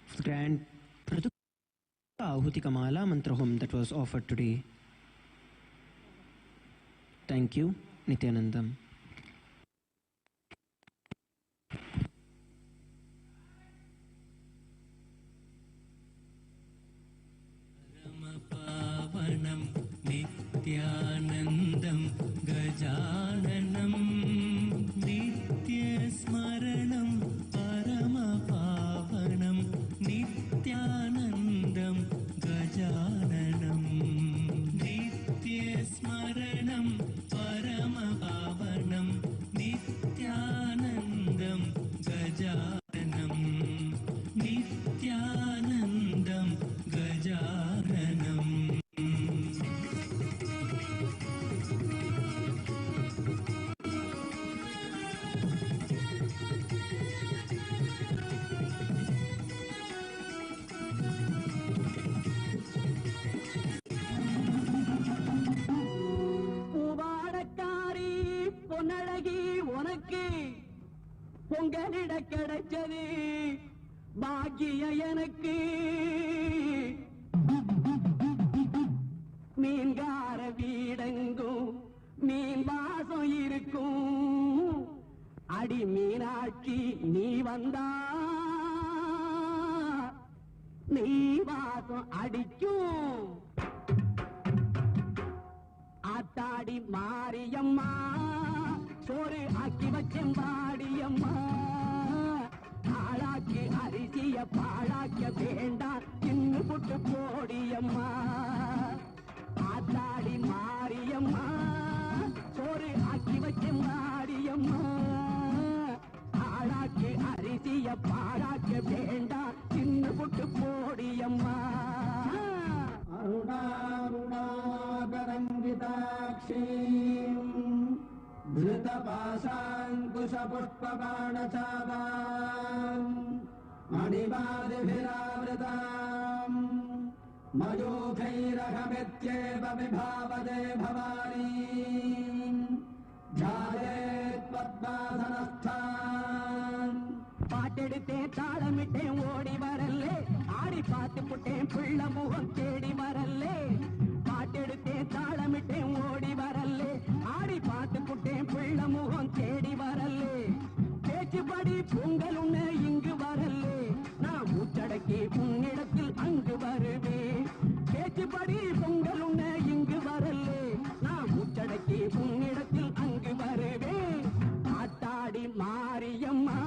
of the grand Ahuti Kamala mantra home that was offered today. Thank you, Nithyanandam. परमपावनं नित्यानन्दं गजाननं नित्यस्मरणं परमपावनं नित्यानन्दं गजाननं नित्यस्मरणं परमपावनं नित्यानन्दं गजाननं नित्यानन्दं गजाननम्। பூவாடக்காரி Ponnazhagi உனக்கு பொங்கலிட கிடைச்சது பாக்கிய எனக்கு மீன்கார வீடெங்கும் மீன் வாசம் இருக்கும் அடி மீனாட்சி நீ வந்தா நீ வாசம் அடிக்கும் ஆத்தாடி மாரியம்மா சோறு ஆக்கி வச்சேன் பாடியம்மா ஆளாக்கி அரிசிய பாழாக்க வேண்டாம் தின்னு புட்டு போடியம்மா ஆத்தாடி மாரியம்மா சோறு ஆக்கி வச்சேன் பாடியம்மா ஆளாக்கி அரிசிய பாழாக்க வேண்டாம் தின்னு புட்டு போடியம்மா அருணாருணாகரங்கிதாட்சி धृतपाशाङ्कुशपुष्पबाणचापाम् मणिमादिभिरावृताम् मयूखैरहमित्येव विभावदे भवानी ध्यायेत् पद्मासनस्थाम् பாட்டெடுத்தேன் தாளமிட்டேன் ஓடி வரல்லே ஆடி பார்த்து புட்டேன் பிள்ள முகம் தேடி வரல்லே பாட்டெடுத்தேன் தாளமிட்டேன் ஓடி வரல்லே ஆடி பார்த்து புட்டேன் பிள்ள முகம் தேடி வரல்லே பேச்சுப்படி பொங்கல் உன்ன இங்கு வரல்லே நான் மூச்சடக்கி உன்னிடத்தில் அங்கு வருவேன் பேச்சுப்படி பொங்கல் உன்ன இங்கு வரல்லே நான் மூச்சடக்கி உன்னிடத்தில் அங்கு வருவேன் ஆத்தாடி மாரியம்மா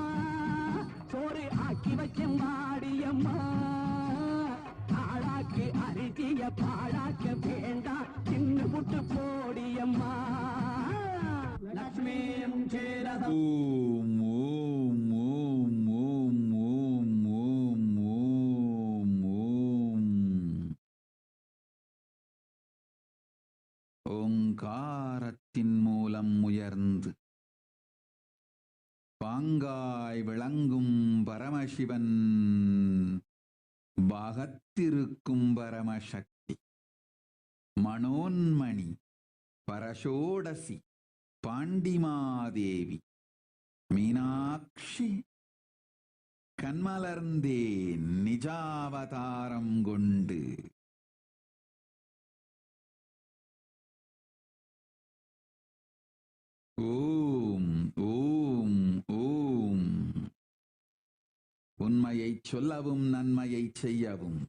சோறு ஆக்கி வச்ச மாடியம்மா ஆளாக்கு அரிசிய பாழாக்க வேண்டாம் சின்ன புட்டு போடியம்மா லக்ஷ்மீம் சேரத ஓம் ஓம் ஓம் ஓம் ஓம் ஓம் ஓம் ஓம் ஓங்காரத்தின் மூலம் உயர்ந்து பாங்காய் விளங்கும் பரமசிவன் பாகத்திருக்கும் பரமசக்தி மனோன்மணி பரஷோடசி பாண்டிமாதேவி மீனாட்சி கண்மலர்ந்தே நிஜாவதாரம் கொண்டு ஓம் ஓம் ஓம் உண்மையை சொல்லவும் நன்மையை செய்யவும்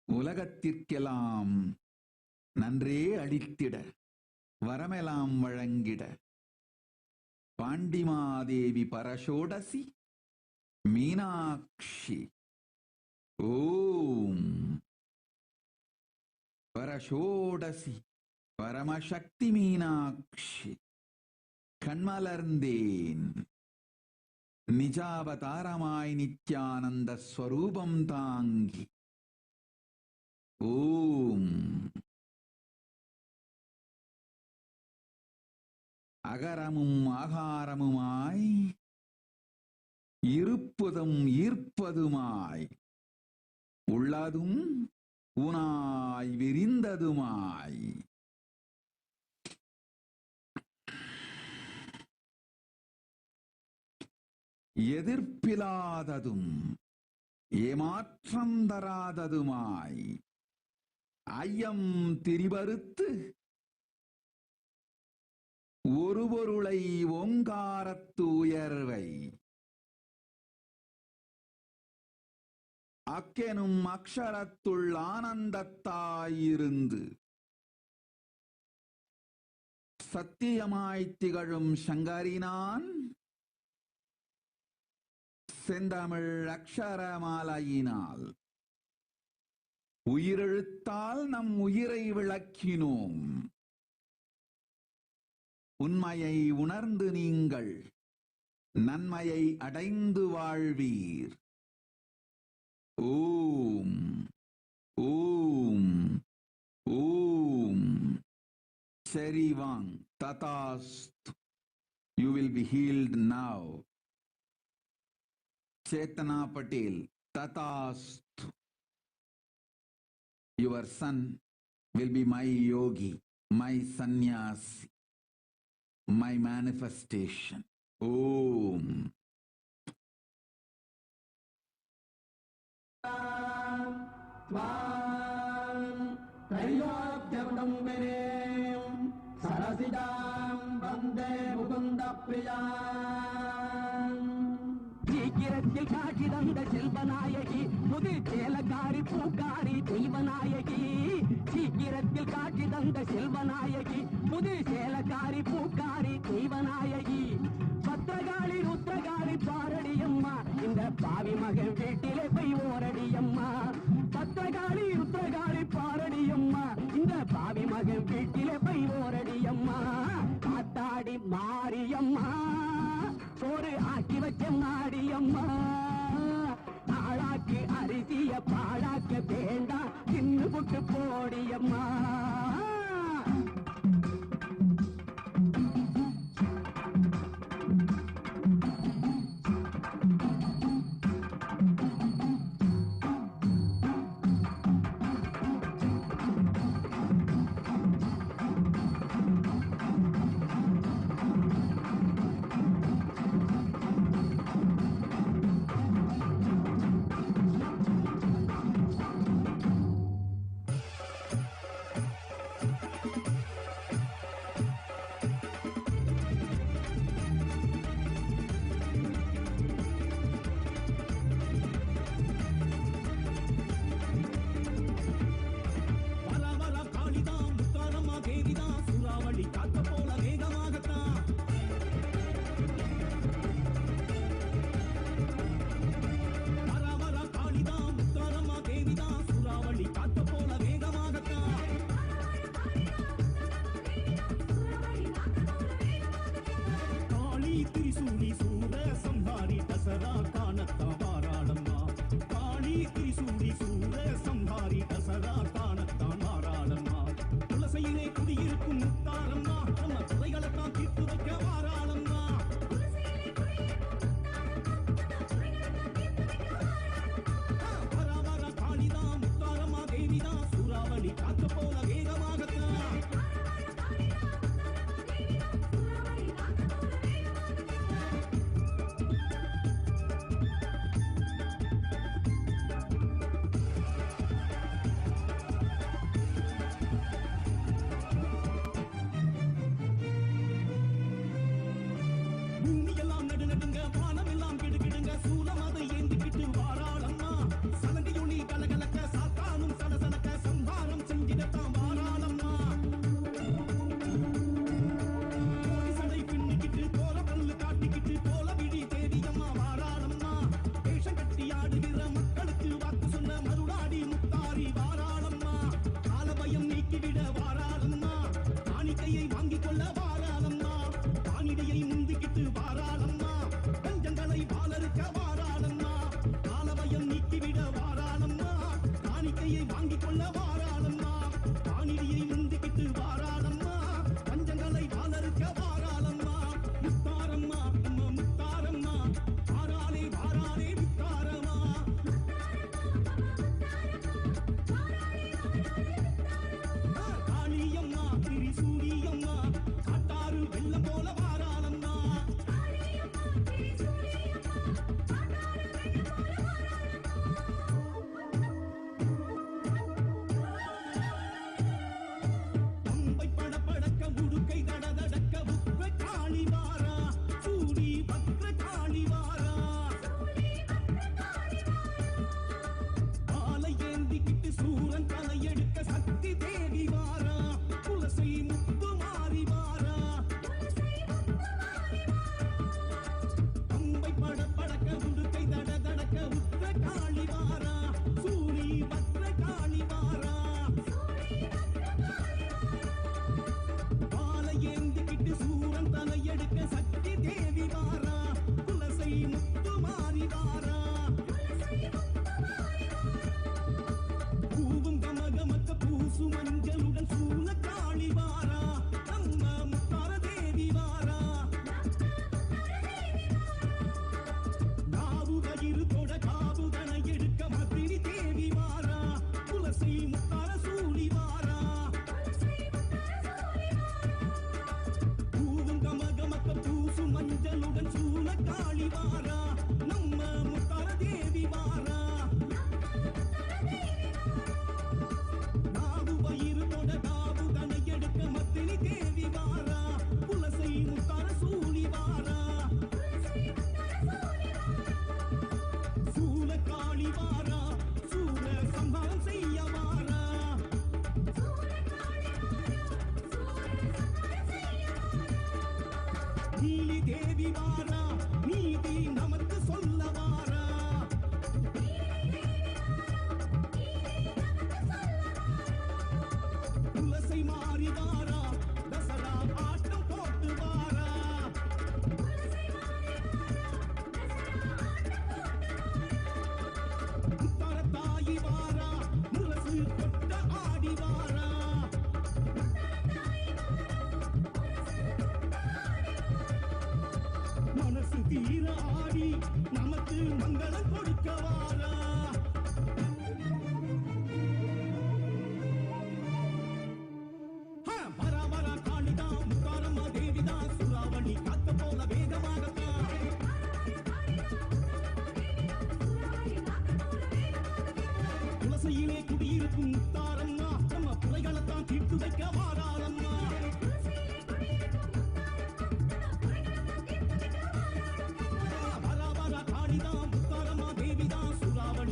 உலகத்திற்கெல்லாம் நன்றே அளித்திட வரமெல்லாம் வழங்கிட பாண்டிமாதேவி பரஷோடசி மீனாட்சி ஓம் பரஷோடசி பரமசக்தி மீனாட்சி கண்மலர்ந்தேன் நிஜாவதாரமாய் நித்யானந்த ஸ்வரூபம் தாங்கி ஓம் அகரமும் ஆகாரமுமாய் இருப்பதும் ஈர்ப்பதுமாய் உள்ளதும் ஊனாய் விரிந்ததுமாய் எதிர்ப்பிலாததும் ஏமாற்றம் தராததுமாய் ஐயம் திரிபறுத்து ஒரு பொருளை ஓங்காரத்து உயர்வை அக்கெனும் அக்ஷரத்துள் ஆனந்தத்தாயிருந்து சத்தியமாய் திகழும் சங்கரினான் செந்தமிழ் அக்ஷரமாலையினால் உயிரெழுத்தால் நம் உயிரை விளக்கினோம். உண்மையை உணர்ந்து நீங்கள் நன்மையை அடைந்து வாழ்வீர். ஓம் ஓம் ஓம். சரிவாங் ததாஸ்து. You will be healed now. Chetana Patel, tatastu. Your son will be my yogi, my sannyasi, my manifestation. Om. Sarasidam Bande Mukunda Priya. சீக்கிரத்தில் காட்சி தந்த செல்வநாயகி, புது சேலக்காரி பூக்காரி தெய்வநாயகி. சீக்கிரத்தில் காட்சி தந்த செல்வநாயகி, புது சேலக்காரி பூக்காரி தெய்வநாயகி. பத்திரகாளி ருத்ரகாளி பாரடியம்மா, இந்த பாவி மகன் வீட்டிலே போய் ஓரடியம்மா. பத்திரகாளி ருத்ரகாளி பாரடியம்மா, இந்த பாவி மகன் வீட்டிலே போய் ஓரடியம்மா. காத்தாடி மாரியம்மா, சோறு ஆக்கி வச்ச மாடியம்மா. ஆளாக்கு அரிசிய பாழாக்க வேண்டாம், தின்னு புட்டு போடியம்மா. குடியிருக்கும் முத்தாரம்மா நம்ம குறைகளைத்தான் தீர்த்து வைக்க வாராளம்மா வர வர காளிதான் முத்தாரம்மா தேவிதான் சூறாவளி காற்று போல வேகமாகத்தான் பூமியெல்லாம் நடுநடுங்க வானம் எல்லாம் கிடுகிடுங்க சூலம் அதை ஏந்திக்கிட்டு வாராளம்மா சலங்கையொளி கலகலக்க சாத்தானும் சலசலக்க சம்ஹாரம் செஞ்சிடத்தான் வாராளம்மா சடை பின்னிக்கிட்டு கோல பல்லு காட்டிக்கிட்டு கோல விழி தேவியம்மா வாராளம்மா வேஷம் கட்டி ஆடுகிற மக்களுக்கு வாக்கு சொன்ன மருளாடி முத்தாரி வாராளம்மா காலபயம் நீக்கிவிட வாராளம்மா காணிக்கையை வாங்கிக் கொள்ள வாராளம்மா வானிடையை முந்திக்கிட்டு வாராளம்மா பஞ்சங்களை வாழறுக்க வாராளம்மா காலபயம் நீக்கிவிட வாராளம்மா காணிக்கையை வாங்கிக் கொள்ள வாராளம்மா வானிடையை முந்திக்கிட்டு வாராளம்மா பஞ்சங்களை வாழறுக்க வாராளம்மா முத்தாரம்மா நம்ம முத்தாரம்மா வாராளே வாராளே முத்தாரம்மா காளியம்மா திரிசூலியம்மா காட்டாறு வெள்ளம் போல வாராளம்மா பம்பை படபடக்க உடுக்கை தடதடக்க உக்ர காளி வாரா சூரி பக்ர காளி வாரா ஆலை ஏந்திக்கிட்டு சூரன் தலையெடுக்க சக்தி தேவி வாரா குலசை முத்து மாறி வாரா பம்பை படபடக்க உடுக்கை தடதடக்க உக்ர காளி வாரா சூரி பக்ர காளி வாரா ஆலை ஏந்திக்கிட்டு சூரன் தலையெடுக்க சக்தி தேவி வாரா குலசை முத்து மாறி வாரா பூவும் கமகமக்க பூசு மஞ்சளுடன் சூழ காளி வாரா நம்ம முத்தார தேவி வாரா காவு கயிறு தொட காவுதனை எடுக்க மத்திரி தேவி வாரா குலசை முத்தார சூழி வாரா பூவும் கமகமக்க பூசு மஞ்சளுடன் சூழ காளி வாரா நம்ம முத்தார தேவி வாரா நாவு வயிறு தொட காவுதனை எடுக்க மத்திரி தேவி வாரா குலசை முத்தார சூழி வாரா சூல காளி வாரா சூர சம்ஹாரம் செய்ய வாரா நீலி தேவி வாரா நீதி நமக்கு சொல்ல வாரா குலசை மாறி வாரா தசரா ஆட்டம் போட்டு வாரா முத்தார தாயி வாரா முரசு கொட்ட ஆடி வாரா மனசு தீர ஆடி நமக்கு மங்களம் கொடுக்க வாரா வர வர காளிதான் முத்தாரம்மா தேவிதான் சூறாவளி காத்த போல வேகமாகத்தான் குலசையிலே குடியிருக்கும் முத்தாரம்மா நம்ம குறைகளைத்தான் தீர்த்து வைக்க வாராளம்மா வர வர காளிதான் முத்தாரம்மா தேவிதான் சூறாவளி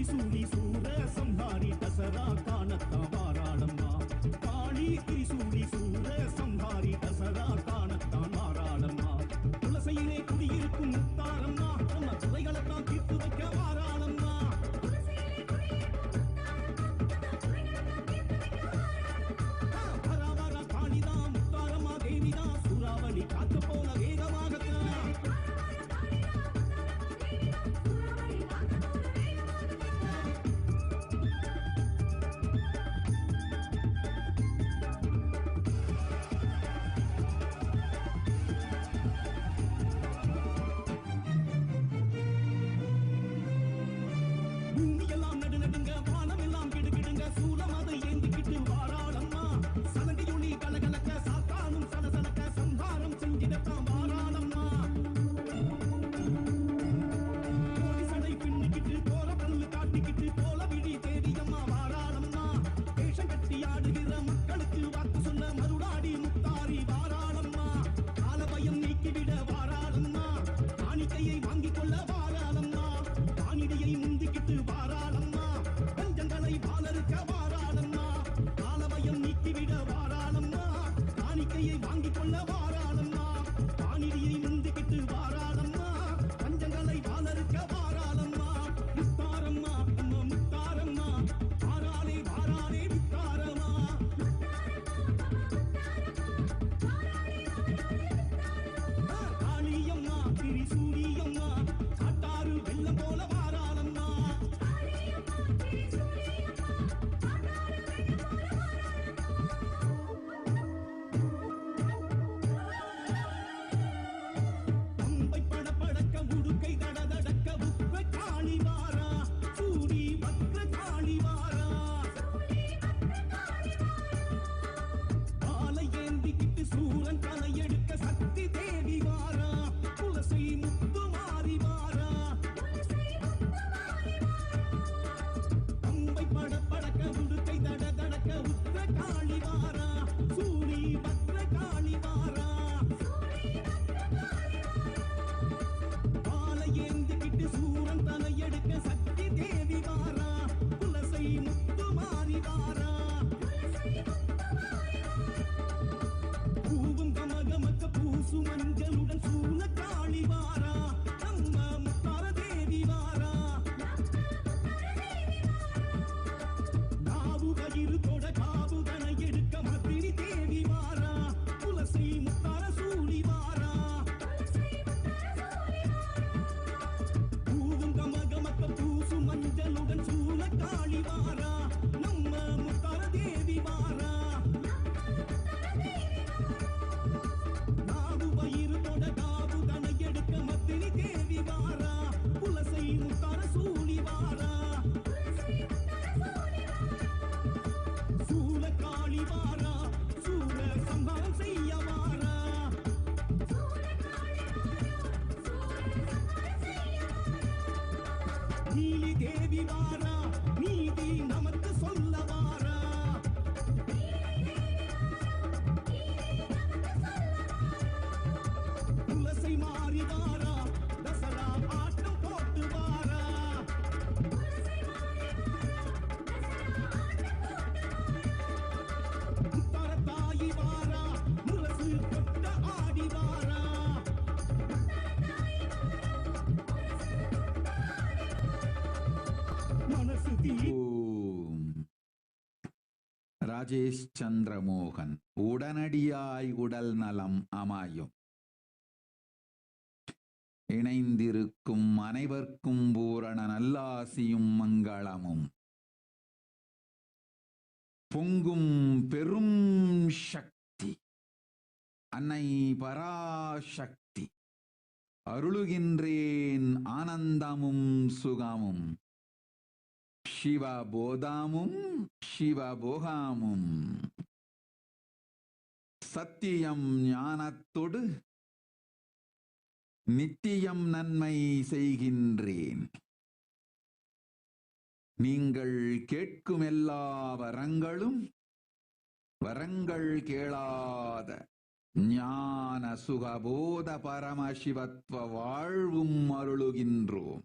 திரிசூலி சூர சம்ஹாரி தசரா காணத்தான் வாராளம்மா. காளி திரிசூலி சூர சம்ஹாரி தசரா காணத்தான் வாராளம்மா. துளசையிலே குடியிருக்கும் முத்தாரம்மா, நம்ம துறைகளைத்தான் தீர்த்து வைக்க வாராளம்மா. வரா வரா காளிதான் முத்தாரம்மா தேவிதான், சூறாவளி காற்று போல வேகமாகத்தான். பூமியெல்லாம் நடுநடுங்க, வானமெல்லாம் கிடுகிடுங்க, சூலம் அதை ஏந்திக்கிட்டு வாராளம்மா. சலங்கையொளி கலகலக்க, சாத்தானும் சலசலக்க, சம்ஹாரம் செஞ்சிடத்தான் வாராளம்மா. கோடி சடை பின்னிக்கிட்டு, கோல பல்லு காட்டிக்கிட்டு, கோல விழி தேவியம்மா வாராளம்மா. வேஷம் கட்டி ஆடுகிற மக்களுக்கு வாக்கு சொல்ல மருளாடி முத்தாரி வாராளம்மா. காலபயம் நீக்கிவிட வாராளம்மா, காணிக்கையை வாங்கிக் கொள்ள வாராளம்மா. வானிடியை முந்திக்கிட்டு வாராளம்மா, பஞ்சங்களை பாலருக்க வாராளம்மா. காலபயம் நீக்கிவிட வாராளம்மா, காணிக்கையை வாங்கிக் கொள்ள வாராளம்மா. வானிடியை முந்திக்கிட்டு வாராளம்மா, பஞ்சங்களை பாலருக்க வாராளம்மா. முத்தாரம்மா நம்ம முத்தாரம்மா, வாராளே வாராளே முத்தாரம்மா. காளியம்மா திரிசூலியம்மா, காட்டாறு வெள்ளம் போல வாராளம்மா. பம்பை படபடக்க, உடுக்கை தடதடக்க, உக்ர காளி வாரா. சூரி வக்ர காளி வாரா. காலை ஏந்திக்கிட்டு சூரன் தலையெடுக்க சக்தி தேவி வாரா. துளசி முத்து மாறி வாரா. பம்பை படபடக்க, உடுக்கை தடதடக்க, உக்ர காளி வாரா. சூரி வக்ர காளி வாரா. காலை ஏந்திக்கிட்டு சூரன் தலையெடுக்க சக்தி தேவி வாரா. துளசி முத்து மாறி வாரா. பூவும் கமகமக்க பூசு மஞ்சளுடன் சூழ காளி வாரா. நம்ம முத்தார தேவி வாரா. நாவு கயிறு தொட காவுதனை எடுக்க மத்திரி தேவி வாரா. துளசி முத்தார சூழி வாரா. பூவும் கமகமக்க பூசு மஞ்சளுடன் சூழ காளி வாரா. நம்ம முத்தார தேவி வாரா. நாவு வயிறு தொட காவுதனை எடுக்க மத்திரி தேவி வாரா. துளசி முத்தார சூழி வாரா. சூழ காளி வாரா, சூழ சம்ஹாரம் செய்ய வாரா. நீலி தேவி வாரா, நீதி நமக்கு சொல்ல வாரா. துளசி மாறி வாரா, தசரா ஆட்டம் போட்டு வாரா. முத்தார தாயி வாரா, முரசு கொட்ட ஆடி வாரா. மனசு தீ ஓம். ராஜேஷ் சந்திரமோகன். உடனடியாய் உடல் நலம் அமையும். இணைந்திருக்கும் அனைவருக்கும் பூரண நல்லாசியும் மங்களமும். பொங்கும் பெரும் சக்தி அன்னை பராசக்தி அருளுகின்றேன் ஆனந்தமும் சுகமும் சிவபோதமும் சிவபோகமும் சத்தியம் ஞானத்தோடு நித்தியம் நன்மை செய்கின்றேன். நீங்கள் கேட்கும் எல்லா வரங்களும் வரங்கள் கேளாத ஞான சுகபோத பரமசிவத்துவ வாழ்வும் அருளுகின்றோம்.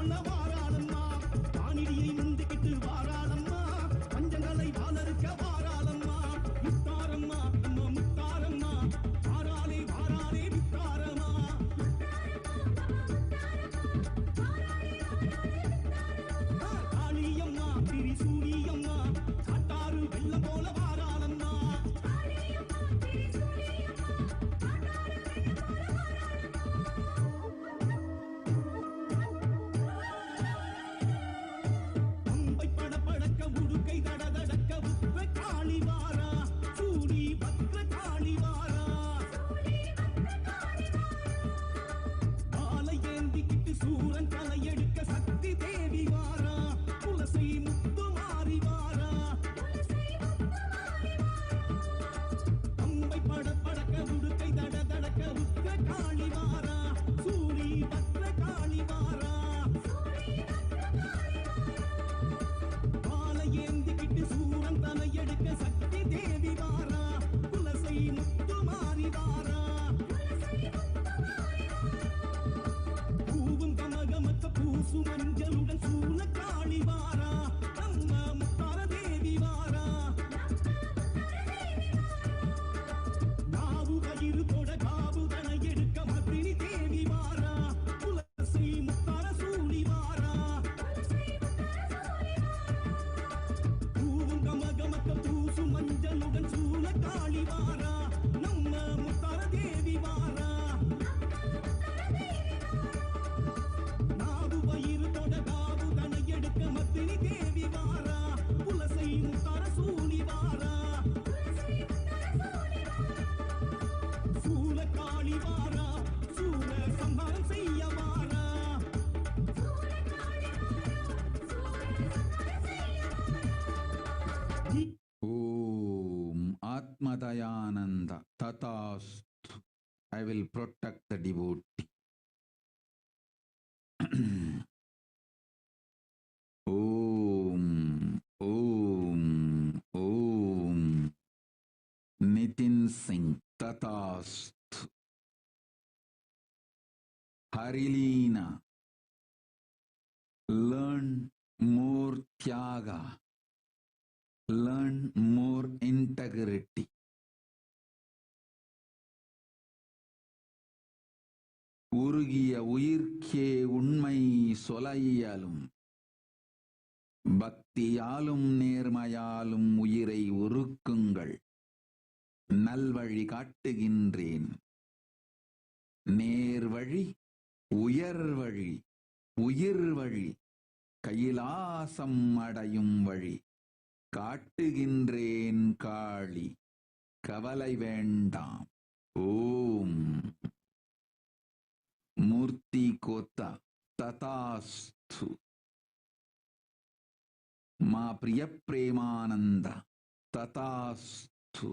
போல வாராளம்மா வானிடியை முந்திக்கிட்டு வாராளம்மா பஞ்சங்களை வாழறுக்க வாராளம்மா முத்தாரம்மா நம்ம முத்தாரம்மா வாராளே வாராளே முத்தாரம்மா காளியம்மா திரிசூலியம்மா காட்டாறு வெள்ளம் போல வாராளம்மா அம்பை படபடக்க உடுக்கை தடதடக்க உற்ற காளி வாரா சூடி பக்ர காளி வாரா காலை ஏந்திக்கிட்டு சூரன் தலையெடுக்க சக்தி தேவி வாரா துளசி முத்து மாறி வாரா அம்பை படபடக்க உடுக்கை தடதடக்க உற்ற காளி வாரா சூடி பக்ர காளி வாரா காலை ஏந்திக்கிட்டு சூரன் தலையெடுக்க சக்தி தேவி வாரா துளசி முத்து மாறி வாரா பூவும் கமகமக்க பூசு மஞ்சளுடன் சூழ காளி வாரா நம்ம முத்தார தேவி வாரா நாவு கயிறு தொட காவு தனை எடுக்க மத்தினி தேவி வாரா துளசி முத்தார சூடி வாரா பூவும் கமகமக்க பூசு மஞ்சளுடன் சூழ காளி வாரா நம்ம முத்தார தேவி வாரா நாவு வயிறு தொட காவு தனை எடுக்க மத்தினி தேவி வாரா துளசி முத்தார சூடி வாரா சூழ காளி வாரா சூழ சம்ஹாரம் செய்ய வாரா Om Atmadayananda Tatasthu. I will protect the devotee. Om Nitin Singh Tatasthu. Harilina. Learn more Tyaga. Learn more integrity. உருகிய உயிர்க்கே உண்மை சொலையாலும் பக்தியாலும் நேர்மையாலும் உயிரை உருக்குங்கள். நல்வழி காட்டுகின்றேன். நேர்வழி, உயர்வழி, உயிர் வழி, கைலாசம் அடையும் வழி காட்டுகின்றேன் காளி, கவலை வேண்டாம். ஓம் மூர்த்தி கோத்தா ததாஸ்து. மா பிரிய பிரேமானந்த ததாஸ்து.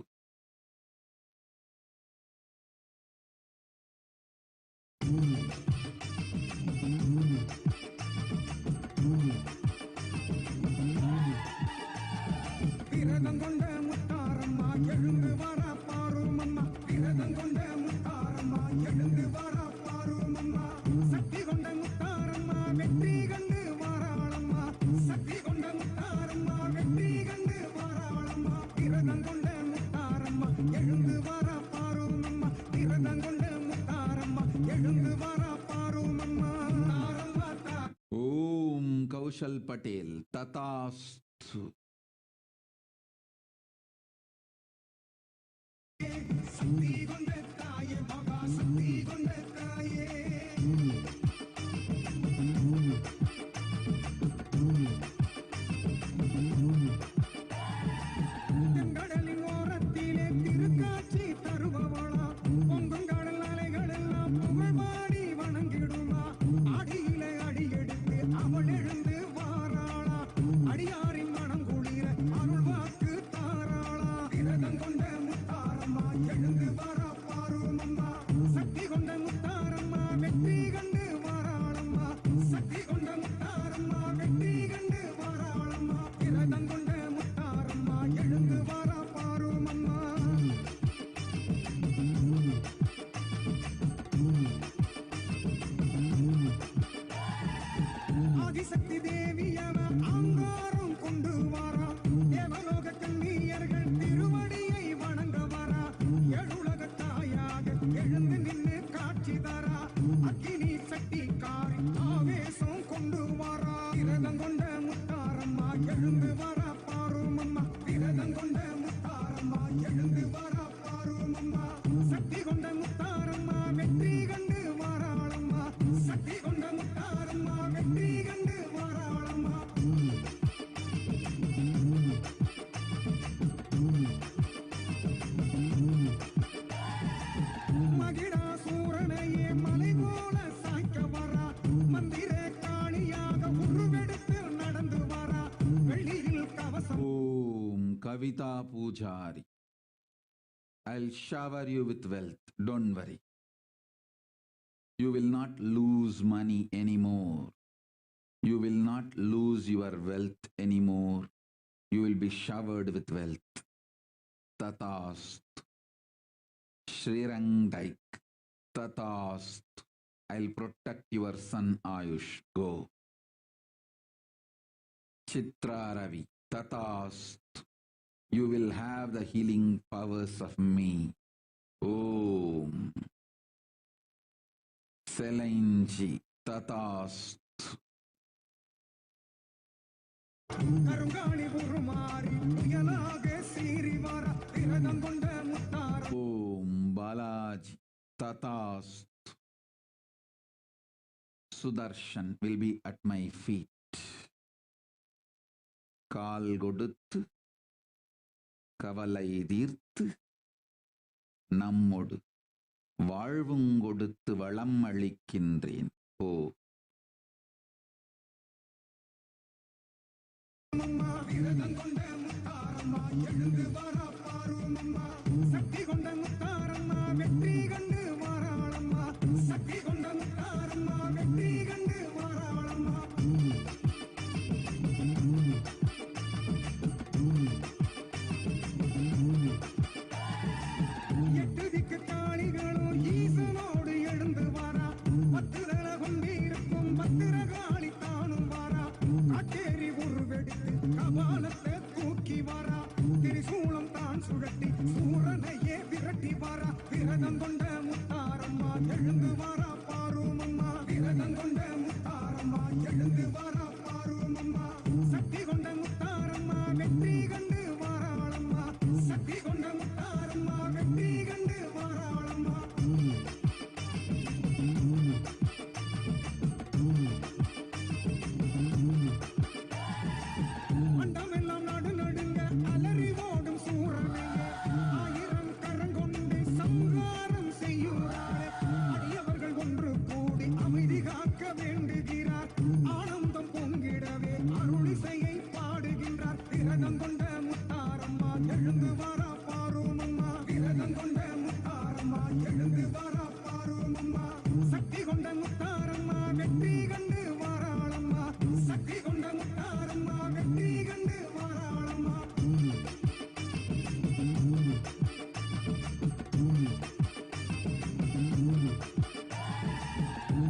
விரதம் கொண்ட முத்தாரம்மா எழுந்து வர பாருமம்மா. விரதம் கொண்ட முத்தாரம்மா எழுந்து வர பாருமம்மா. சக்தி கொண்ட முத்தாரம்மா வெற்றி கண்டு வாராளம்மா. சக்தி கொண்ட முத்தாரம்மா வெற்றி கண்டு வாராளம்மா. விரதம் கொண்ட முத்தாரம்மா எழுந்து வர பாருமம்மா. விரதம் கொண்ட முத்தாரம்மா எழுந்து வர பாருமம்மா. ஓம் கௌஷல் பட்டேல் ததாஸ்து. சக்தி கொண்ட தாயே பாபா, சக்தி கொண்ட தாயே. கடலின் ஓரத்திலே திருக்காட்சி தருபவளா, பொங்கும் கடல் அலைகள் எல்லாம் புகழ் பாடி வணங்கிடுமா. அடியிலே அடி எடுத்து அவள் எழுந்து வாராளா. அடியாரின் மனம் குளிர அருள் வாக்கு தாராளா. விரதம் கொண்ட முத்தாரம்மா எழுந்து வரப்பா. ஆதிசக்தி தேவி அவ அங்காரம் கொண்டு வாரா தேவலோக கண்ணியர்கள் திருவடியை வணங்க வாரா எழுலக தாயாக எழுந்து நின்று காட்சி தாரா அக்கினி சக்தி காரி ஆவேசம் கொண்டு வாரா விரதம் கொண்ட முத்தாரம்மா எழுந்து வாரா பாருமம்மா விரதம் கொண்ட முத்தாரம்மா எழுந்து வாரா பாருமம்மா சக்தி கொண்ட முத்தாரம்மா வெற்றி கண்டு வாராளம்மா சக்தி கொண்ட முத்தாரம்மா வெற்றி கண்டு வாராளம்மா மகிடாசூரனையே மலை போல சாய்க்க வரா மந்திர காளியாக உருவெடுத்து நடந்து வரா வெள்ளியில் கவசம் Om Kavita Pujari. I'll shower you with wealth. Don't worry. You will not lose money anymore. You will not lose your wealth anymore. You will be showered with wealth. Tatast. Shrirangdaik. Tatast. I'll protect your son Ayush. Go. Chitra Ravi. Tatast. You will have the healing powers of me. Om. Selenji. Tatast. கருங்காணி உருமாறி புயலாக சீறி வர விரதம் கொண்ட முத்தார Om Balaji. Tatast. Sudarshan will be at my feet. கால் கொடுத்து கவலை தீர்த்து நம்மொடு வாழ்வும் கொடுத்து வளம் அளிக்கின்றேன். ஓ விரதம் கொண்ட முத்தாரம்மா எழுந்து வாரா பாருமம்மா சக்தி கொண்ட முத்தாரம்மா வெற்றி கண்டு வாராளம்மா சக்தி கொண்ட முத்தாரம்மா வெற்றி கண்டு வாராளம்மா எட்டு திக்கு காளிகளும் ஈசனோடு எழுந்து வாரா பத்துதல கொண்டிருக்கும் பத்திரகாளி தானும் வாரா காட்டேரி உருவெடுத்து கபாலத்தை தூக்கி வாரா திரிசூலம் தான் சுழட்டி சூரனையே விரட்டி வாரா விரதம் கொண்ட முத்தாரம்மா எழுந்து வாரா பாருமம்மா விரதம் கொண்ட முத்தாரம்மா எழுந்து வாரா பாருமம்மா சக்தி கொண்ட முத்தாரம்மா வெற்றி கண்டு வாராளம்மா சக்தி கொண்ட முத்தாரம்மா வெற்றி கண்டு வாராளம்மா மண்டமெல்லாம் நடு நடுங்க அலறி ஓடும் சூரனையே ஆயிரம் கரங்கொண்டு சம்ஹாரம் செய்யுறாரே அடியவர்கள் ஒன்று கூடி அமைதி காக்க வேண்டுகிறார் ஆனந்தம் பொங்கிடவே அருளிசையை பாடுகின்றார் விரதம் கொண்ட முத்தாரம்மா எழுந்து வாரா பாருமம்மா விரதம் கொண்ட முத்தாரம்மா எழுந்து வாரா பாருமம்மா சக்தி கொண்ட முத்தாரம்மா வெற்றி கண்டு வாராளம்மா சக்தி கொண்ட முத்தாரம்மா வெற்றி கண்டு வாராளம்மா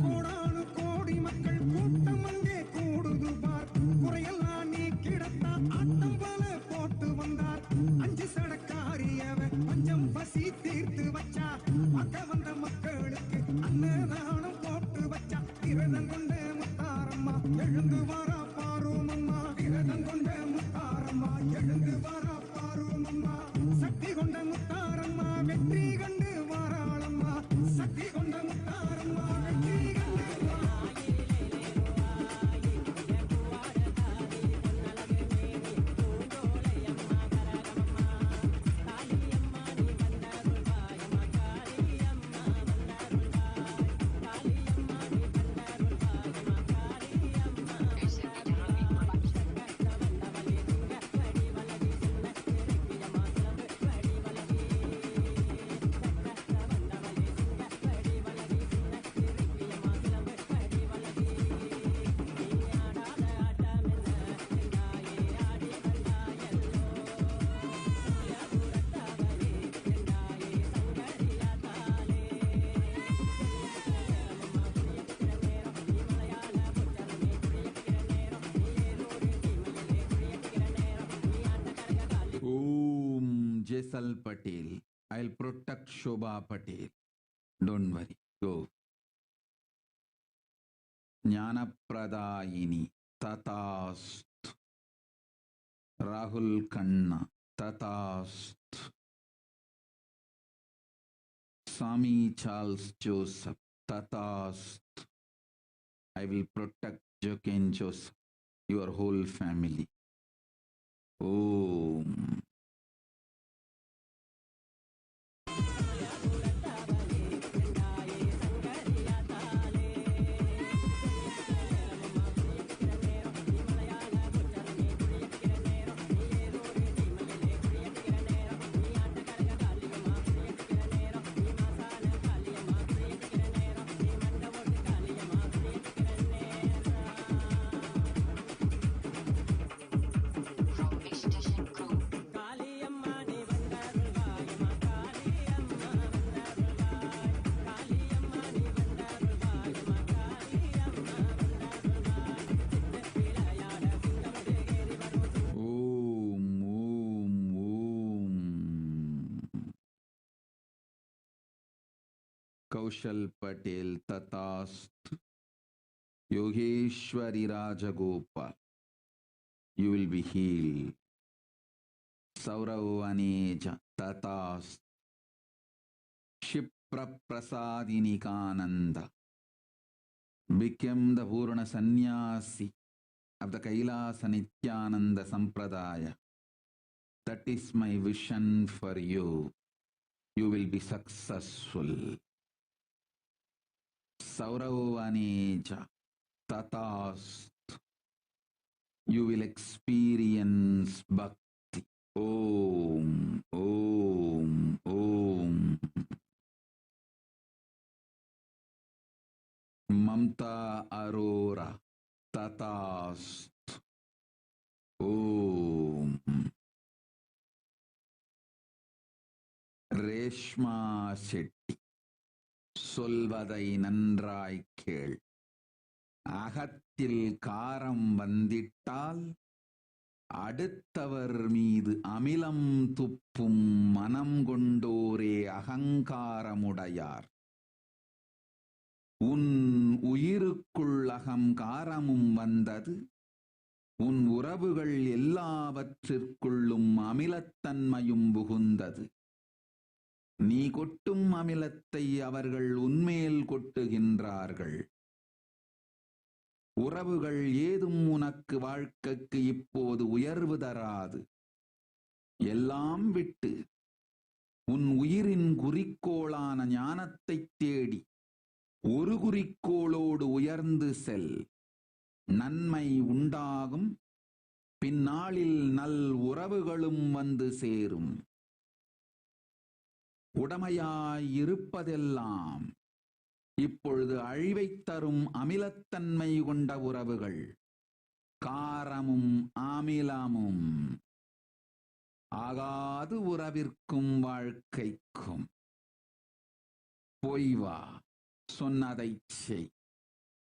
கோடானு கோடி மக்கள் கூட்டம் அங்கே கூடுது பார் குறையெல்லாம் நீ கிடத்தா ஆட்டம் போல போட்டு வந்தார் அஞ்சு சடக்காரியவ பஞ்சம் பசி தீர்த்து வச்சா மக்க வந்த மக்களுக்கு அன்னதானம் போட்டு வச்சா விரதம் கொண்ட முத்தாரம்மா எழுந்து வாரா பாருமம்மா விரதம் கொண்ட முத்தாரம்மா எழுந்து வாரா பாருமம்மா சக்தி கொண்ட முத்தாரம்மா வெற்றி கண்டு வாராளம்மா சக்தி கொண்ட முத்தாரம்மா வெற்றி கண்டு Jesal Patel. I'll protect Shobha Patel. Don't worry. Go. Jnana Pradayini. Tatast. Rahul Khanna. Tatast. Swami Charles Joseph. Tatast. I will protect Joaquin Joseph, your whole family. Om. Kaushal Patel Tatast. Yogeshwari Rajagopal. You will be healed. Saurav Aneja Tatast. Shipra Prasadini Kananda became the Purna Sannyasi of the Kailasa Nithyananda Sampradaya. That is my vision for you. You will be successful. Sauravaneja Tatast. You will experience Bhakti. Om, Om, Om. Mamta Arora Tatast. Om. Reshma Shetty. சொல்வதை நன்றாய் கேள். அகத்தில் காரம் வந்திட்டால் அடுத்தவர் மீது அமிலம் துப்பும் மனம் கொண்டோரே அகங்காரமுடையார். உன் உயிருக்குள் அகங்காரமும் வந்தது. உன் உறவுகள் எல்லாவற்றிற்குள்ளும் அமிலத்தன்மையும் புகுந்தது. நீ கொட்டும் அமிலத்தை அவர்கள் உன்மேல் கொட்டுகின்றார்கள். உறவுகள் ஏதும் உனக்கு வாழ்க்கைக்கு இப்போது உயர்வு தராது. எல்லாம் விட்டு உன் உயிரின் குறிக்கோளான ஞானத்தை தேடி ஒரு குறிக்கோளோடு உயர்ந்து செல். நன்மை உண்டாகும். பின்னாளில் நல் உறவுகளும் வந்து சேரும். உடமையாயிருப்பதெல்லாம் இப்பொழுது அழிவைத் தரும் அமிலத்தன்மை கொண்ட உறவுகள். காரமும் அமிலமும் ஆகாது உறவிற்கும் வாழ்க்கைக்கும். போய் வா, சொன்னதைச் செய்,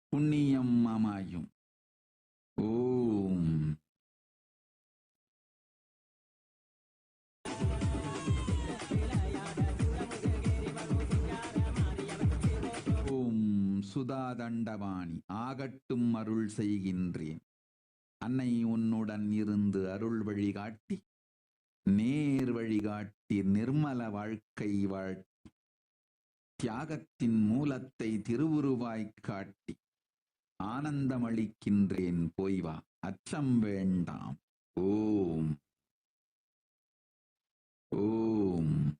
புண்ணியம் அமையும். ஓம். சுதா தண்டவாணி ஆகட்டும் அருள் செய்கின்றேன். அன்னை உன்னுடன் இருந்து அருள் வழிகாட்டி, நேர் வழிகாட்டி, நிர்மல வாழ்க்கை வாழ்த்தி, தியாகத்தின் மூலத்தை திருவுருவாய் காட்டி ஆனந்தமளிக்கின்றேன். போய் வா, அச்சம் வேண்டாம். ஓம் ஓம்.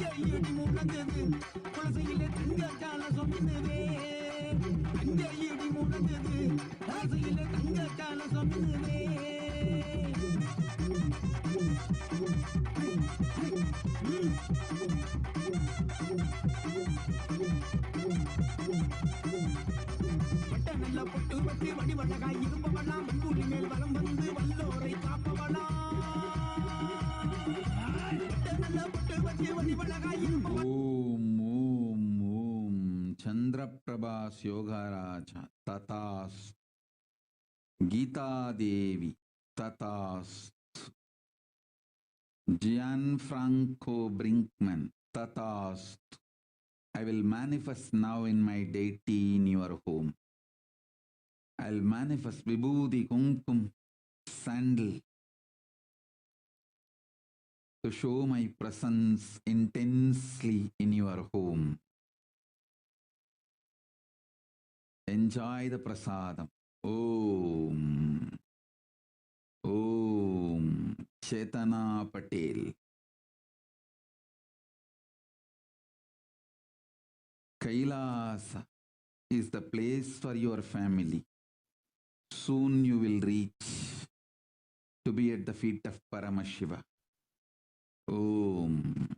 அங்கே இடி முழங்குது குலசையிலே தங்க கலசம் மின்னுதே அங்கே இடி முழங்குது குலசையிலே தங்க கலசம் மின்னுதே பட்ட நல்ல பொட்டு பட்டு வடிவழகாய் இருப்பவளாம் வன்புலி மேல் வலம் வந்து வல்லோரை காப்பவளாம் பட்ட நல்ல பொட்டு பட்டு வடிவழகாய் இருப்பவளாம் ஓம் ஓம் ஓம் சந்திரபிரபாஸ் யோகராஜ ததாஸ் கீதாதேவி ததாஸ் Gianfranco Brinkman ததாஸ் I will manifest now in my deity in your home. I'll manifest Vibhuti Kumkum sandal to show my presence intensely in your home. Enjoy the prasadam. Om. Om. Chetana Patel. Kailasa is the place for your family. Soon you will reach to be at the feet of Paramashiva. Om.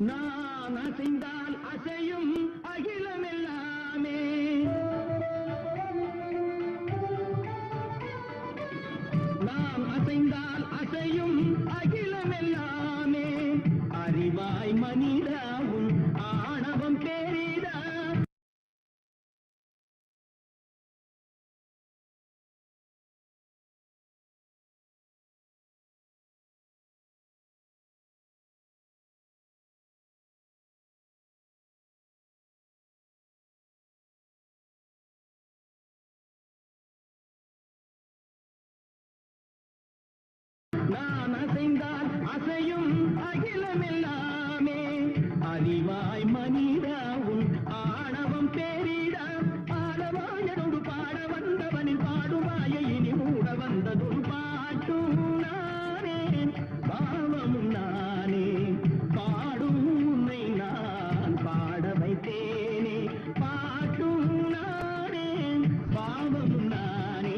நான் அசைந்தால் அசையும் அகிலமெல்லாமே நாம் அசைந்தால் அசையும் அகிலமெல்லாமே அறிவா அணையும் அகிலமெல்லாமே அறிவாய் மனிதாவும் ஆணவம் பேரிட ஆடவாயதொரு பாட வந்தவனின் பாடுவாயை இனி மூட வந்ததொரு பாட்டும் நானே பாவமும் நானே பாடும் உன்னை நான் பாட வைத்தேனே பாட்டும் நானே பாவமும் நானே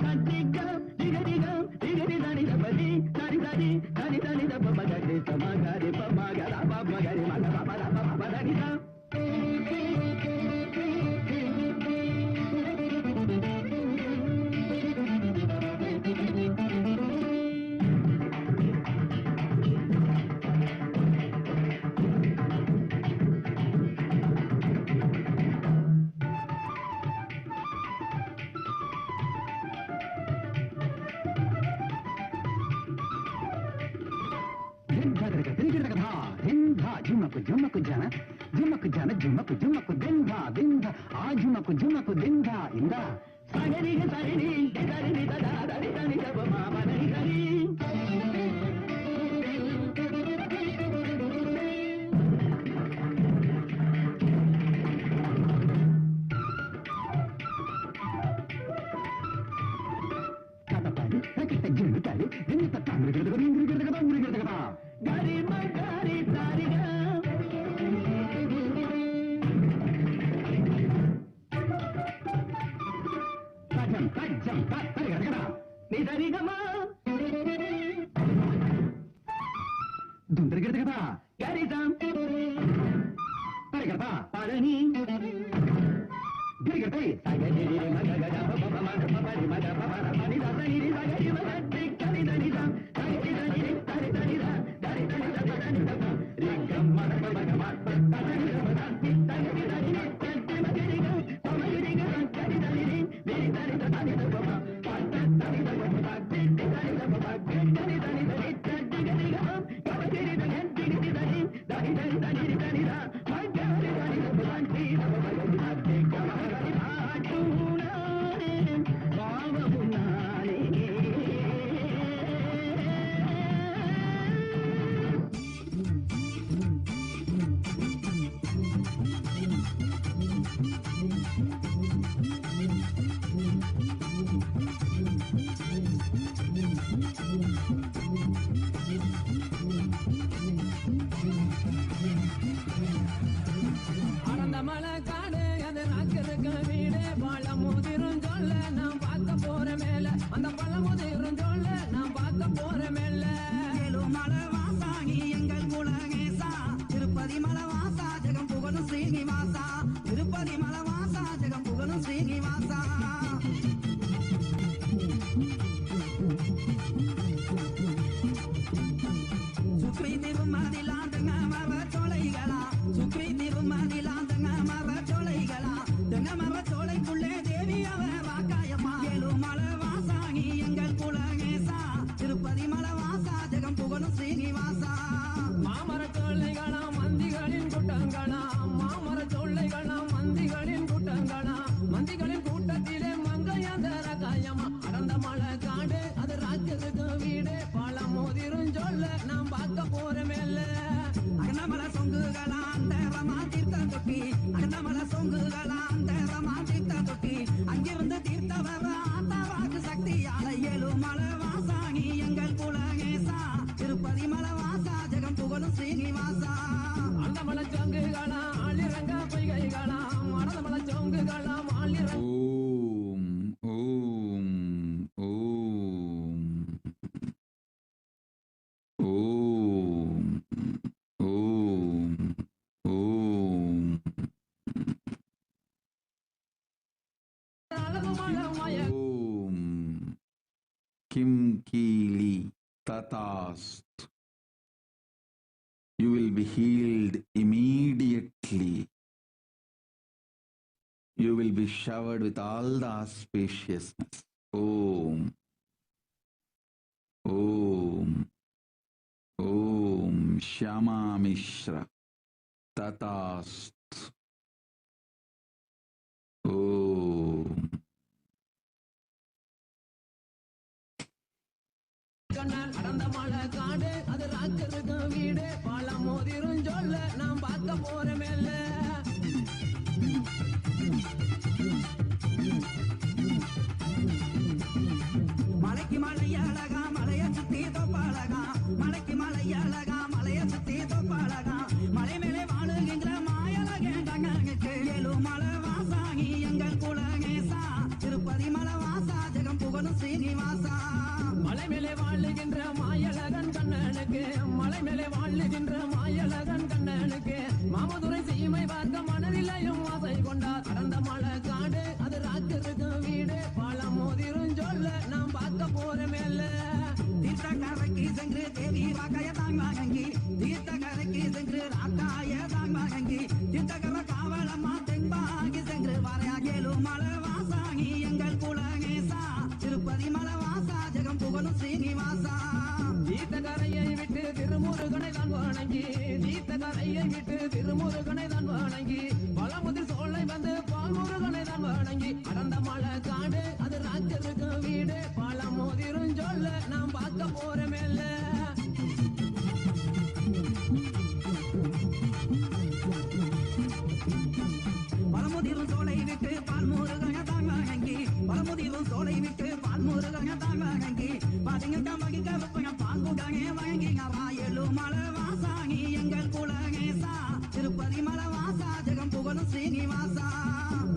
கத்திக்கம் திகதிகம் திகதி தனிதபதி தனிதனி தனிதனி தபமகரி சமகரி பமகர பமகரி மக பமர பமதனிதம் झुमक झुमक जन झुमक जन झुमक झुमक दिंधा दिंधा आ झुमक झुमक दिंधा इंदा सागरी सागरी दरी ददा दरी दरी दब मामा नहीं दरी kata pani kita jadi kali ini tetap gari magari tariga tajam tariga ni tariga ma dum tariga gari jam tariga parani tariga tai sagari magaga baba maga baba pani da ni sagari magari kani dani jam sagari dani tari dani da dari dani da dani da rigam maga maga tari da dani tari dani tari magari ga samagari ga tari dani ni tari da dani da baba pata tari da baba tari dani da baba tari dani dani tari dani ga gabari da dani dani dani dani dani dani da magari dani da baba tari da baba tari gabari paatuna baba bunani Kim Kili Tatast. You will be healed immediately. You will be showered with all the auspiciousness. Om. Om. Om. Shama Mishra. Tatast. Om. Kannan அடர்ந்த மலை காடு அது ராக்கருக்கு வீடு பழம் மோதிரும் சொல்ல நாம் பார்க்க போற மேல மலைக்கு மலை அழகா மலைய சுத்தி தொப்பழகா மலைக்கு மலை அழகா மலைய சுத்தி தொப்பழகா மலை மேலே வாழுகின்ற மாயழகே தங்களுக்கு ஏழு மலை வாசாகி எங்கள் குலகேசா திருப்பதி மலை வாசா ஜெகம் புகழும் ஸ்ரீனிவாசா மலை மேலே வாழுகின்ற மாயழகன் கண்ணனுக்கு மலை மேலே வாழுகின்ற மாயழகன் கண்ணனுக்கு மாமதுரை சீமை பார்க்க மனதிலையும் ஆசை கொண்டார் அடர்ந்த மலை காடு அது ராக்கருக்கு வீடு பழம் மோதிரும் சொல்ல நாம் பார்க்க போற மேல தீர்த்தக்கரைக்கு சென்று தேவி வாக்கைய தாங் வாங்கி தீர்த்தக்கரைக்கு சென்று ராக்காய தாங் வாங்கி தீர்த்தக்கரை காவலம்மா தென்பாகி சென்று வரையா கேளு மலை வாசாகி எங்கள் குலகேசா திருப்பதி மலை வாசா ஜெகம் புகழும் ஸ்ரீனிவாசா தீர்த்தக்கரையை விட்டு திருமுருகனை தான் வணங்கி தீர்த்தக்கரையை விட்டு திருமுருகனை தான் வணங்கி பழமுதிர் சோலை வந்து பால்முருகனை தான் வணங்கி அடர்ந்த மலை காடு அது ராக்கருக்கு வீடு பழம் மோதிரும் சொல்ல நாம் பார்க்க போற மேல பழமுதிரும் சோலை விட்டு பால்முருகனை தான் வணங்கி பழமுதிரும் சோலை விட்டு பால்முருகனை தான் வணங்கி பாதிங்க மகிழ்க வெப்பங்க பாங்குடனே வணங்கிங்க ஏழு மலை வாசாகி எங்கள் குலகேசா திருப்பதி மலை வாசா ஜெகம் புகழும் ஸ்ரீனிவாசா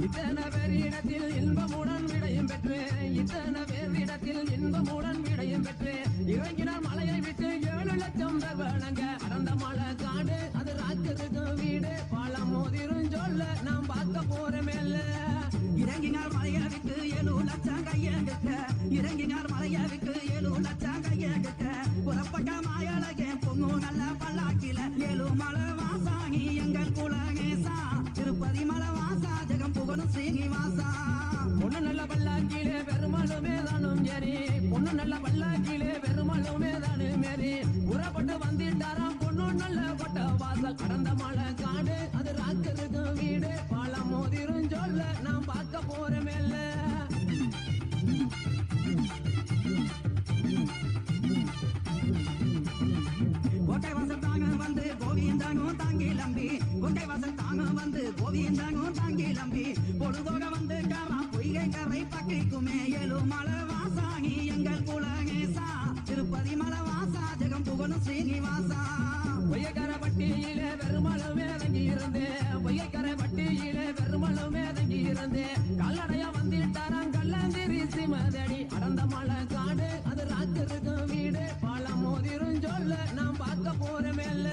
இத்தனை பேரிடத்தில் இன்பமுடன் விடையும் பெற்று இத்தனை பேரிடத்தில் இன்பமுடன் விடையும் பெற்று இறங்கினார் மலையை விட்டு 7 லட்சம் வணங்க அடர்ந்த மலை காடு அது ராக்கருக்கு வீடு பழம் மோதிரும் சொல்ல நாம் பார்க்க போற மேல இறங்கினார் மலையை விட்டு 7 லட்சம் கையெடுக்க இறங்கினார் மலையை விட்டு 7 லட்சம் கையெடுக்க புறப்பட்ட மாயழகே பொங்கு நல்ல பல்லாக்கில 7 மலை வாசாகி எங்கள் குலகேசா திருப்பதி மலை வாசா ஜெகம் புகழும் ஸ்ரீனிவாசா பொண்ணு நல்ல பல்லாக்கிலே பெருமாளுமே தானும் ஏறி பொண்ணு நல்ல பல்லாக்கிலே பெருமாளுமே தானும் ஏறி புறப்பட்டு வந்திட்டாராம் பொண்ணு நல்ல கொட்ட வாசல் அடர்ந்த மலை காடு அது ராக்கருக்கு வீடு பழம் மோதிரும் சொல்ல நாம் பார்க்க போற மேல கோட்டை வாசல் தாங்க வந்து கோவிந்தனும் தாங்கி லம்பி கோட்டை வாசல் தாங்க வந்து கோவிந்தனும் தாங்கி லம்பி பொழுதோட வந்து காரா பொய்கை கரை பக்கைக்குமே 7 மலை வாசாகி எங்கள் குலகேசா திருப்பதி மலை வாசா ஜெகம் புகழும் ஸ்ரீனிவாசா பொய்யக்கரை பட்டியிலே பெருமாளுமே தங்கி இருந்து பொய்யக்கரை பட்டியிலே பெருமாளுமே தங்கி இருந்து கல்லடையா வந்திட்டாராம் கல்லந்திரி சிமதடி அடர்ந்த மலை காடு அது ராக்கருக்கு வீடு பழம் மோதிரும் சொல்ல நாம் பார்க்க போற மேல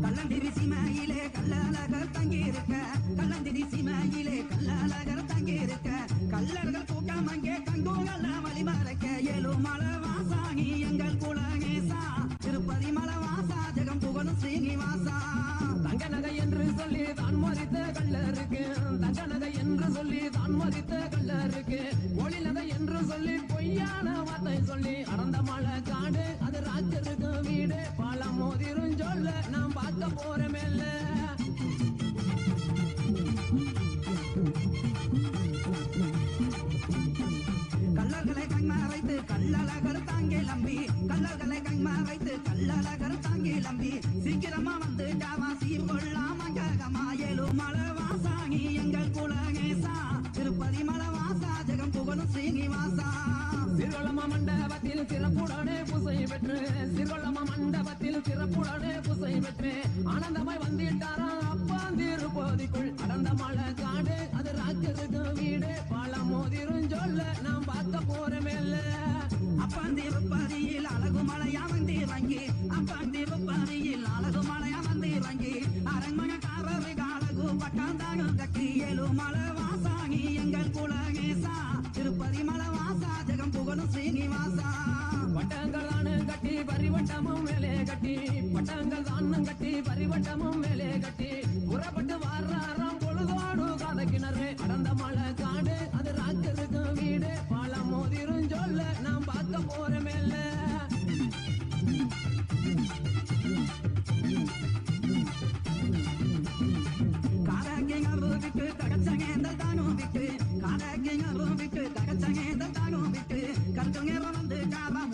கல்லந்திரி சிமையிலே கல்லழகர் தங்கி இருக்க கல்லந்திரி சிமையிலே கல்லழகர் தங்கி இருக்க கல்லர்கள் கூட்டம் அங்கே கங்கோகல்ல வழிமறைக்க 7 மலை வாசாகி எங்கள் குலகேசா திருப்பதி மலை வாசா ஜெகம் புகழும் ஸ்ரீனிவாசா தங்க நகை என்று சொல்லி தான் மறித்த கல்லருக்கு தங்க நகை என்று சொல்லி தான் மறித்த கல்லருக்கு ஒளி நகை என்று சொல்லி பொய்யான வார்த்தை சொல்லி அடர்ந்த மலை காடு அது ராக்கருக்கு வீடு பழம் மோதிரும் சொல்ல நாம் பார்க்க போற மேல கல்லர்களை கண்மறைத்து கல்லழகர் தாங்கி லம்பி கல்லர்களை கண்மறைத்து கல்லழகர் தாங்கி லம்பி சீக்கிரமா வந்து காவா சீர் கொள்ளாம ககமா 7 மலை வாசாகி எங்கள் குலகேசா திருப்பதி மலை வாசா ஜெகம் புகழும் ஸ்ரீனிவாசா சிறுவளம மண்டபத்தில் சிறப்புடனே பூசை பெற்று சிறுவளம மண்டபத்தில் சிறப்புடனே பூசை பெற்று ஆனந்தமாய் வந்திட்டாராம் அப்பாந்திருப்பதிக்குள் அடர்ந்த மலை காடு அது ராக்கருக்கு வீடு பழம் மோதிரும் சொல்ல நாம் பார்க்க போற மேல அப்பாந்திருப்பதியில் அழகு மலையா வந்து இறங்கி அப்பாந்திருப்பதியில் அழகு மலையா வந்து இறங்கி அரண்மனைக்காரரு அழகு பட்டாந்தாங்க கட்டி 7 மலை வாசாகி எங்கள் குலகேசா திருப்பதி மலை வாசா ஜெகம் புகழும் ஸ்ரீனிவாசா பட்டங்கள் தானு கட்டி பரிவட்டமும் மேலே கட்டி பட்டங்கள் தானும் கட்டி பரிவட்டமும் மேலே கட்டி புறப்பட்டு வாராம் பொழுதோடு காதக்கிணறு அடர்ந்த மலை காடு அது ராக்கருக்கு வீடு பழம் மோதிரும் சொல்ல நாம் பார்க்க போற மேல காரக்கிணறு விட்டு தகச்சங்கேந்தல் தானும் விட்டு காரக்கிணறு விட்டு தகச்சங்கேந்தல் தானும் விட்டு கருத்துங்க வந்து காரம்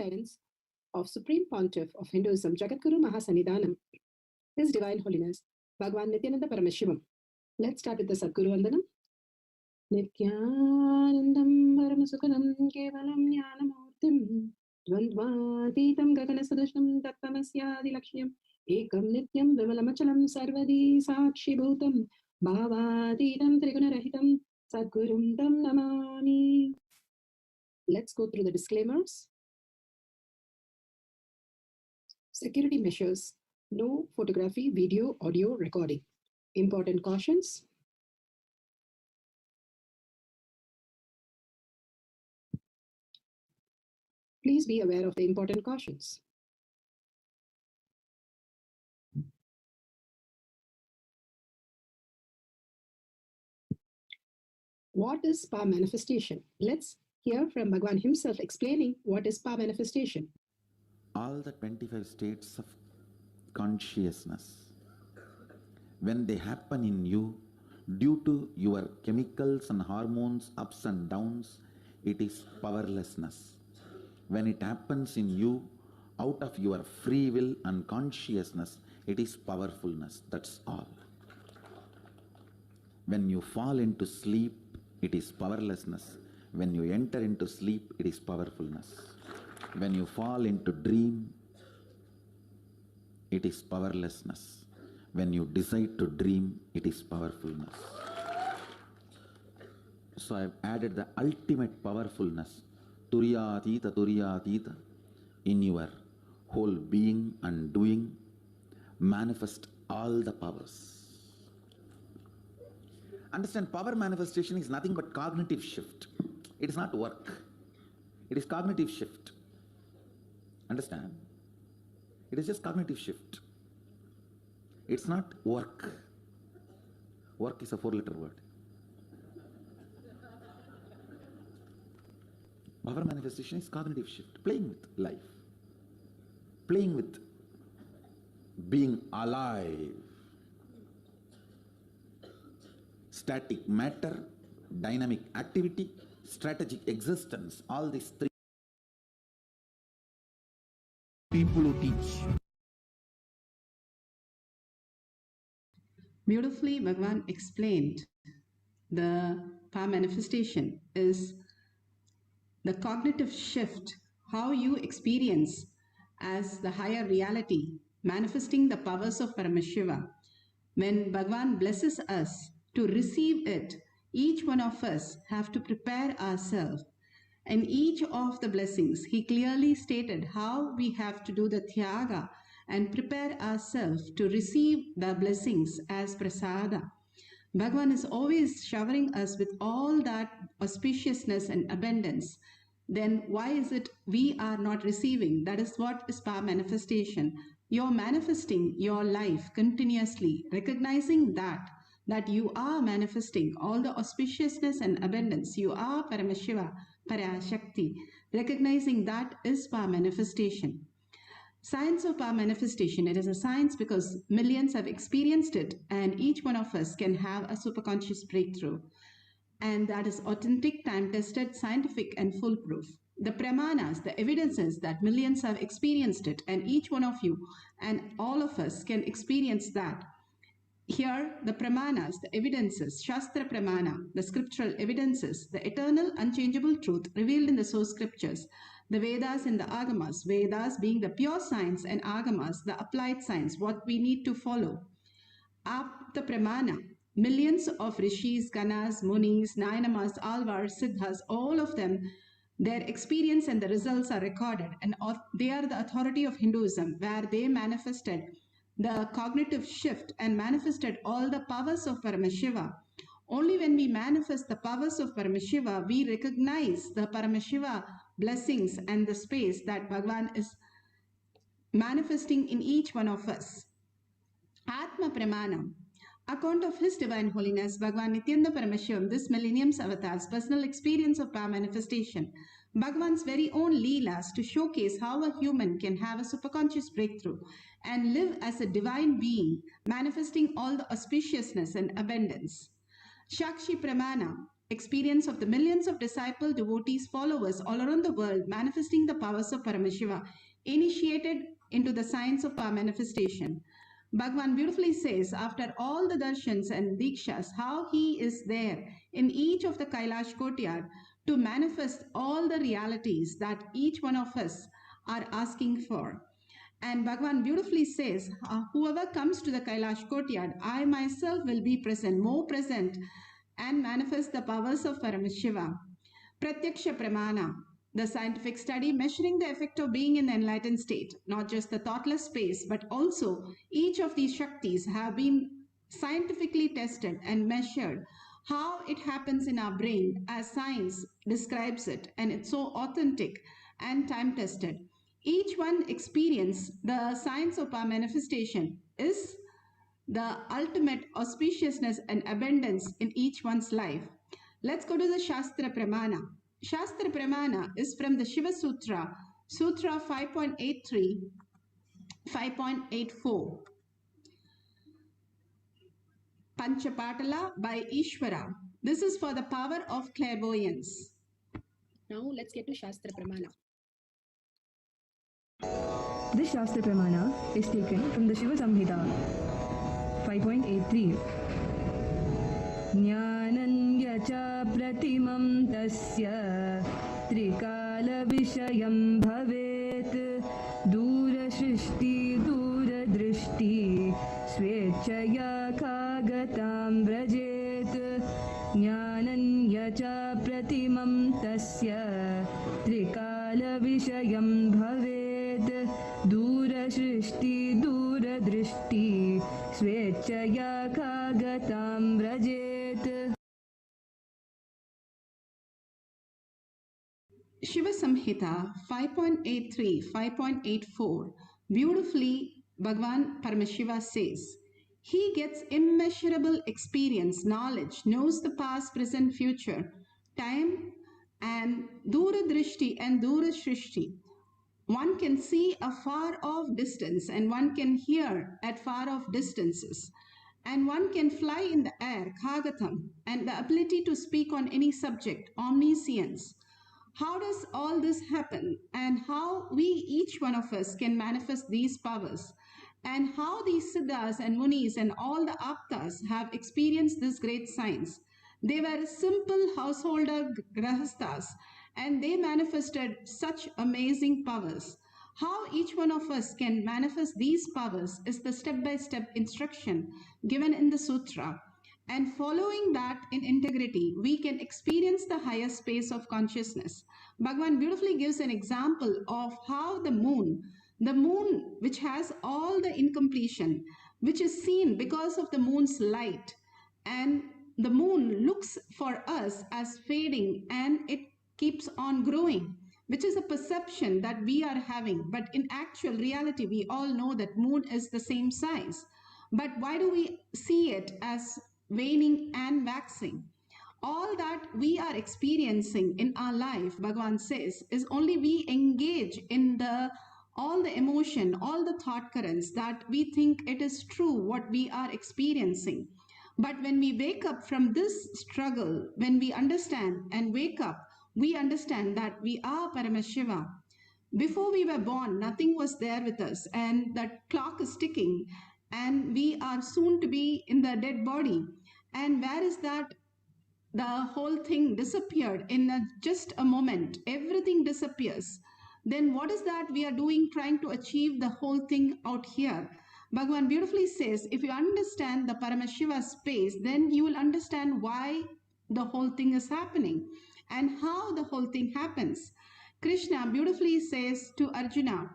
guidance of Supreme Pontiff of Hinduism, Jagadguru Mahasannidhanam, His Divine Holiness, Bhagavan Nithyananda Paramashivam. Let's start with the Sadguru Vandanam. Nithyanandam Paramasukhanam Kevalam Jnanamurtim Dvandvatitam Gaganasadusham Tattamasyadi Lakshmyam Ekam Nityam Vimalamachalam Sarvadi Sakshi Bhutam Bhavatitam Trigunarahitam Sadgurum Tam Namami. Let's go through the disclaimers. Security measures. No photography, video, audio recording. Important cautions. Please be aware of the important cautions. What is power manifestation? Let's hear from Bhagavan himself explaining what is power manifestation. All the 25 states of consciousness, when they happen in you, due to your chemicals and hormones ups and downs, it is powerlessness. When it happens in you, out of your free will and consciousness, it is powerfulness. That's all. When you fall into sleep, it is powerlessness. When you enter into sleep, it is powerfulness. When you fall into dream, it is powerlessness. When you decide to dream, it is powerfulness. So I've added the ultimate powerfulness, Turiyatita, in your whole being and doing. Manifest all the powers. Understand, power manifestation is nothing but cognitive shift. It is not work. It is cognitive shift. Understand? It is just cognitive shift. It's not work. Work is a 4-letter word. Power manifestation is cognitive shift. Playing with life. Playing with being alive. Static matter, dynamic activity, strategic existence, all these three people who teach. Beautifully, Bhagavan explained the power manifestation is the cognitive shift, how you experience as the higher reality, manifesting the powers of Paramashiva. When Bhagavan blesses us to receive it, each one of us have to prepare ourselves. And each of the blessings, he clearly stated how we have to do the Tyaga and prepare ourselves to receive the blessings as prasada. Bhagavan is always showering us with all that auspiciousness and abundance. Then why is it we are not receiving? That is what is power manifestation. You're manifesting your life continuously, recognizing that you are manifesting all the auspiciousness and abundance. You are Paramashiva, Parashakti. Recognizing that is power manifestation. Science of power manifestation, it is a science because millions have experienced it and each one of us can have a superconscious breakthrough. And that is authentic, time-tested, scientific and foolproof. The pramanas, the evidences that millions have experienced it and each one of you and all of us can experience that. Here, the pramanas, the evidences, Shastra Pramana, the scriptural evidences, the eternal unchangeable truth revealed in the source scriptures, the Vedas and the Agamas, Vedas being the pure science and Agamas, the applied science, what we need to follow. Apta Pramana, millions of rishis, ganas, munis, nayanamas, alvars, siddhas, all of them, their experience and the results are recorded and they are the authority of Hinduism where they manifested the cognitive shift and manifested all the powers of Paramashiva. Only when we manifest the powers of Paramashiva, we recognize the Paramashiva blessings and the space that Bhagavan is manifesting in each one of us. Atma Pramanam, account of His Divine Holiness, Bhagavan Nithyananda Paramashivam, this millennium's avatar's personal experience of power manifestation, Bhagavan's very own Leelas to showcase how a human can have a superconscious breakthrough and live as a divine being, manifesting all the auspiciousness and abundance. Shakshi Pramana, experience of the millions of disciple devotees, followers all around the world, manifesting the powers of Paramashiva, initiated into the science of power manifestation. Bhagavan beautifully says, after all the darshans and dikshas, how he is there in each of the Kailash courtyard to manifest all the realities that each one of us are asking for. And Bhagavan beautifully says, whoever comes to the Kailash courtyard, I myself will be present, more present, and manifest the powers of Paramashiva. Pratyaksha Pramana, the scientific study measuring the effect of being in the enlightened state, not just the thoughtless space, but also each of these Shaktis have been scientifically tested and measured how it happens in our brain as science describes it, and it's so authentic and time-tested. Each one experience the science of our manifestation is the ultimate auspiciousness and abundance in each one's life. Let's go to the Shastra Pramana. Shastra Pramana is from the Shiva Sutra, Sutra 5.83, 5.84. Panchapatala by Ishvara. This is for the power of clairvoyance. Now let's get to Shastra Pramana. This Shastra Pramana is taken from the Shiva Samhita 5.83. Jnananya cha pratimam tasya trikala vishayam bhavet dura shrishti dura drishti swechaya kagatam vrajet. Jnananya cha pratimam tasya trikala vishayam bhavet Dura Shrishti Dura Drishti Swechaya Kagatam Vrajet. Shiva Samhita 5.83, 5.84. Beautifully, Bhagavan Paramashiva says, he gets immeasurable experience, knowledge, knows the past, present, future, time, and Dura Drishti and Dura Shrishti. One can see a far off distance and one can hear at far off distances. And one can fly in the air, Khagatam, and the ability to speak on any subject, omniscience. How does all this happen, and how we, each one of us, can manifest these powers? And how these Siddhas and Munis and all the Aptas have experienced this great science? They were simple householder grahasthas, and they manifested such amazing powers. How each one of us can manifest these powers is the step-by-step instruction given in the sutra. And following that in integrity, we can experience the higher space of consciousness. Bhagavan beautifully gives an example of how the moon which has all the incompletion, which is seen because of the moon's light, and the moon looks for us as fading and it keeps on growing, which is a perception that we are having. But in actual reality, we all know that moon is the same size. But why do we see it as waning and waxing? All that we are experiencing in our life, Bhagavan says, is only we engage in all the emotion, all the thought currents that we think it is true what we are experiencing. But when we wake up from this struggle, when we understand and wake up, we understand that we are Paramashiva. Before we were born, nothing was there with us, and the clock is ticking, and we are soon to be in the dead body. And where is that? The whole thing disappeared in just a moment. Everything disappears. Then what is that we are doing, trying to achieve the whole thing out here? Bhagavan beautifully says, if you understand the Paramashiva space, then you will understand why the whole thing is happening and how the whole thing happens. Krishna beautifully says to Arjuna,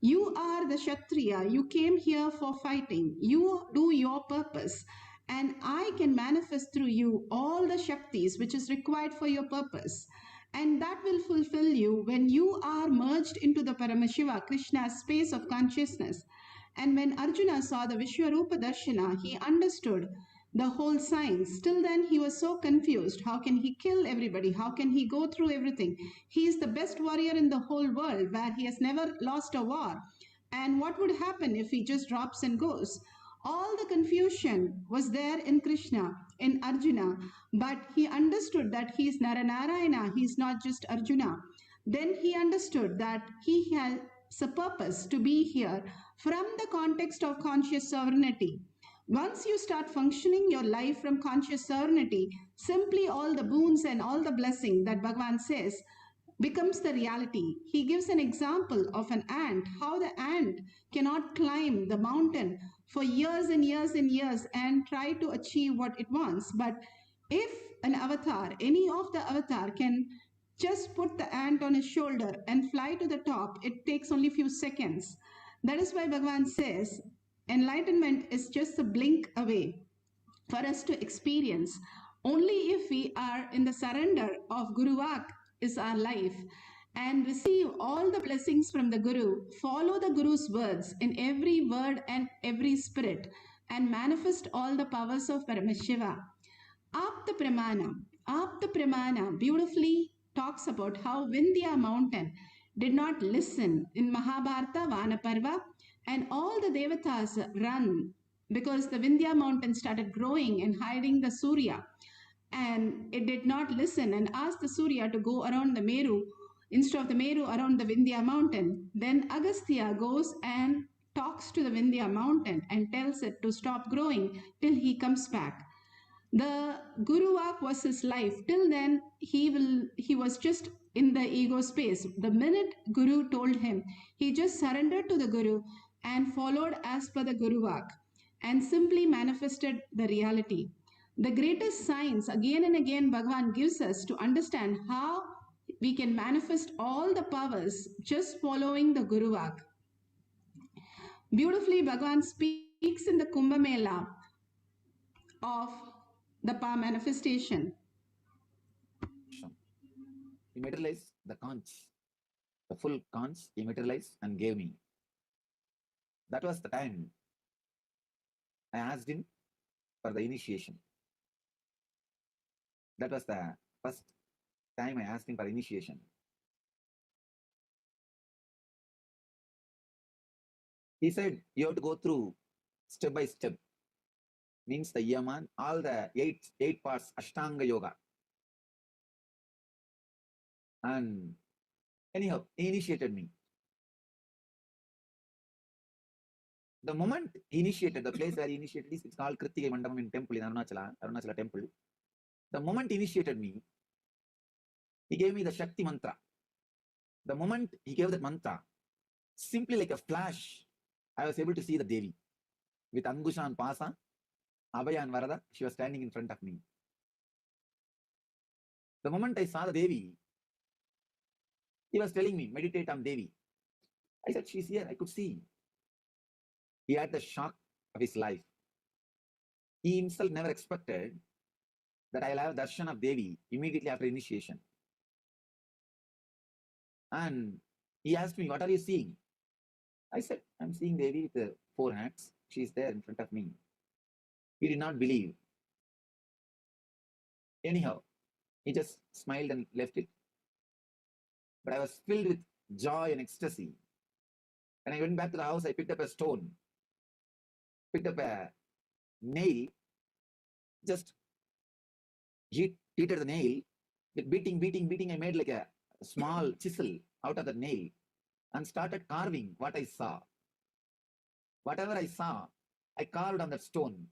you are the Kshatriya, you came here for fighting, you do your purpose, and I can manifest through you all the Shaktis which is required for your purpose. And that will fulfill you when you are merged into the Paramashiva, Krishna's space of consciousness. And when Arjuna saw the Vishwarupa Darshana, he understood the whole science. Till then he was so confused. How can he kill everybody? How can he go through everything? He is the best warrior in the whole world, where he has never lost a war. And what would happen if he just drops and goes? All the confusion was there in Krishna. in Arjuna, but he understood that he is Naranarayana, he is not just Arjuna. Then he understood that he has a purpose to be here from the context of conscious sovereignty. Once you start functioning your life from conscious sovereignty, simply all the boons and all the blessing that Bhagavan says becomes the reality. He gives an example of an ant, how the ant cannot climb the mountain for years and years and years and try to achieve what it wants. But if an avatar, any of the avatar can just put the ant on his shoulder and fly to the top, it takes only few seconds. That is why Bhagavan says, enlightenment is just a blink away for us to experience. Only if we are in the surrender of Guru Vak is our life and receive all the blessings from the Guru, follow the Guru's words in every word and every spirit, and manifest all the powers of Paramashiva. Apta Pramana beautifully talks about how Vindhya mountain did not listen in Mahabharata, Vanaparva, and all the devatas run because the Vindhya mountain started growing and hiding the Surya, and it did not listen and asked the Surya to go around the Meru instead of the Meru around the Vindhya mountain. Then Agastya goes and talks to the Vindhya mountain and tells it to stop growing till he comes back. The Guru Vak was his life. Till then, he was just in the ego space. The minute Guru told him, he just surrendered to the Guru and followed as per the Guru Vak and simply manifested the reality. The greatest signs again and again Bhagavan gives us to understand how we can manifest all the powers just following the Guru Vak. Beautifully, Bhagavan speaks in the Kumbh Mela of the power manifestation. He materialized the conch, the full conch he materialized and gave me. That was the time I asked him for the initiation. That was the first time I asked him for initiation. He said, you have to go through step by step. Means the Yaman, all the eight parts, Ashtanga Yoga. And anyhow, he initiated me. The moment he initiated, the place where he initiated is, it's called Kritikai Mandapam in temple in Arunachala temple. The moment he initiated me, he gave me the Shakti mantra. The moment he gave that mantra, simply like a flash, I was able to see the Devi. With Angusha and Pasa, Abhaya and Varada, she was standing in front of me. The moment I saw the Devi, he was telling me, meditate on Devi. I said, she's here, I could see. He had the shock of his life. He himself never expected that I'll have darshan of Devi immediately after initiation. And he asked me, what are you seeing? I said, I'm seeing Devi with the 4 hands. She's there in front of me. He did not believe. Anyhow, he just smiled and left it. But I was filled with joy and ecstasy. When I went back to the house, I picked up a stone, picked up a nail, just heated the nail, with beating, I made like a small chisel out of the nail and started carving what I saw. Whatever I saw, I carved on that stone.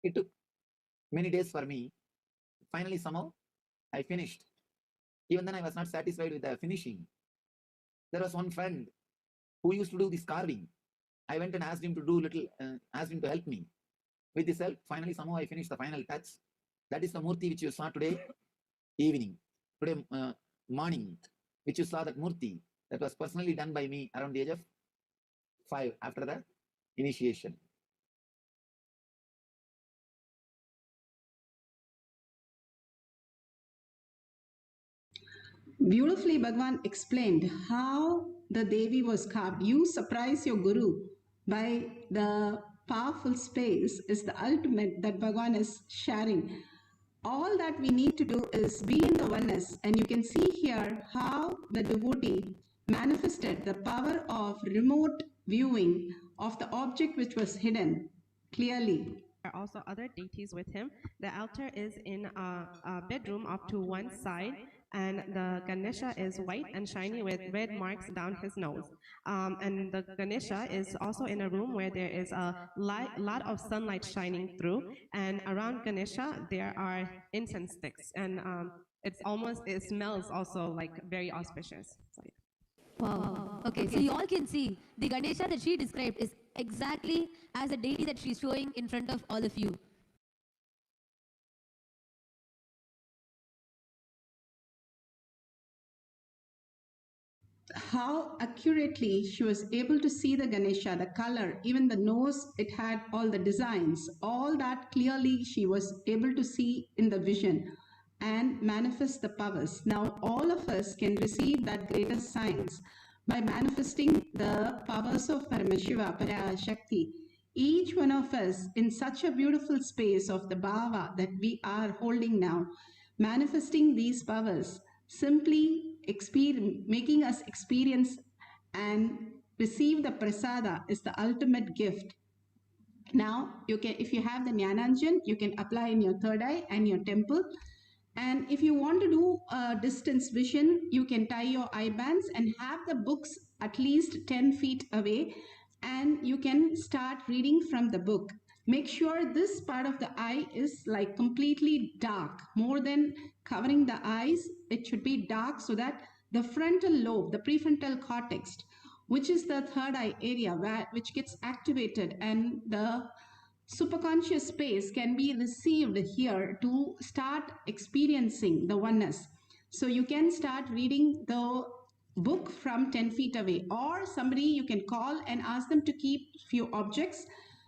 It took many days for me. Finally, somehow, I finished. Even then, I was not satisfied with the finishing. There was one friend who used to do this carving. I went and asked him to do asked him to help me. With this help, finally, somehow I finished the final touch. That is the Murti which you saw today evening, today morning, which you saw that Murti. That was personally done by me around the age of 5 after the initiation. Beautifully, Bhagavan explained how the Devi was carved. You surprise your Guru by the powerful space is the ultimate that Bhagavan is sharing. All that we need to do is be in the oneness, and you can see here how the devotee manifested the power of remote viewing of the object which was hidden clearly. There are also other deities with him. The altar is in a bedroom up to one side, and the Ganesha is white and shiny with red marks down his nose. And the Ganesha is also in a room where there is a lot of sunlight shining through, and around Ganesha there are incense sticks, and it smells also like very auspicious. So, yeah. Wow. Okay, so you all can see the Ganesha that she described is exactly as a deity that she's showing in front of all of you. How accurately she was able to see the Ganesha, the color, even the nose, it had all the designs, all that clearly she was able to see in the vision and manifest the powers. Now all of us can receive that greater science by manifesting the powers of Paramashiva, Parashakti. Each one of us in such a beautiful space of the bhava that we are holding now, manifesting these powers, simply making us experience and receive the prasada is the ultimate gift. Now, you can, if you have the Jnananjan, you can apply in your third eye and your temple. And if you want to do a distance vision, you can tie your eye bands and have the books at least 10 feet away, and you can start reading from the book. Make sure this part of the eye is like completely dark, more than covering the eyes. It should be dark so that the frontal lobe, the prefrontal cortex, which is the third eye area which gets activated, and the superconscious space can be received here to start experiencing the oneness. So you can start reading the book from 10 feet away, or somebody you can call and ask them to keep few objects.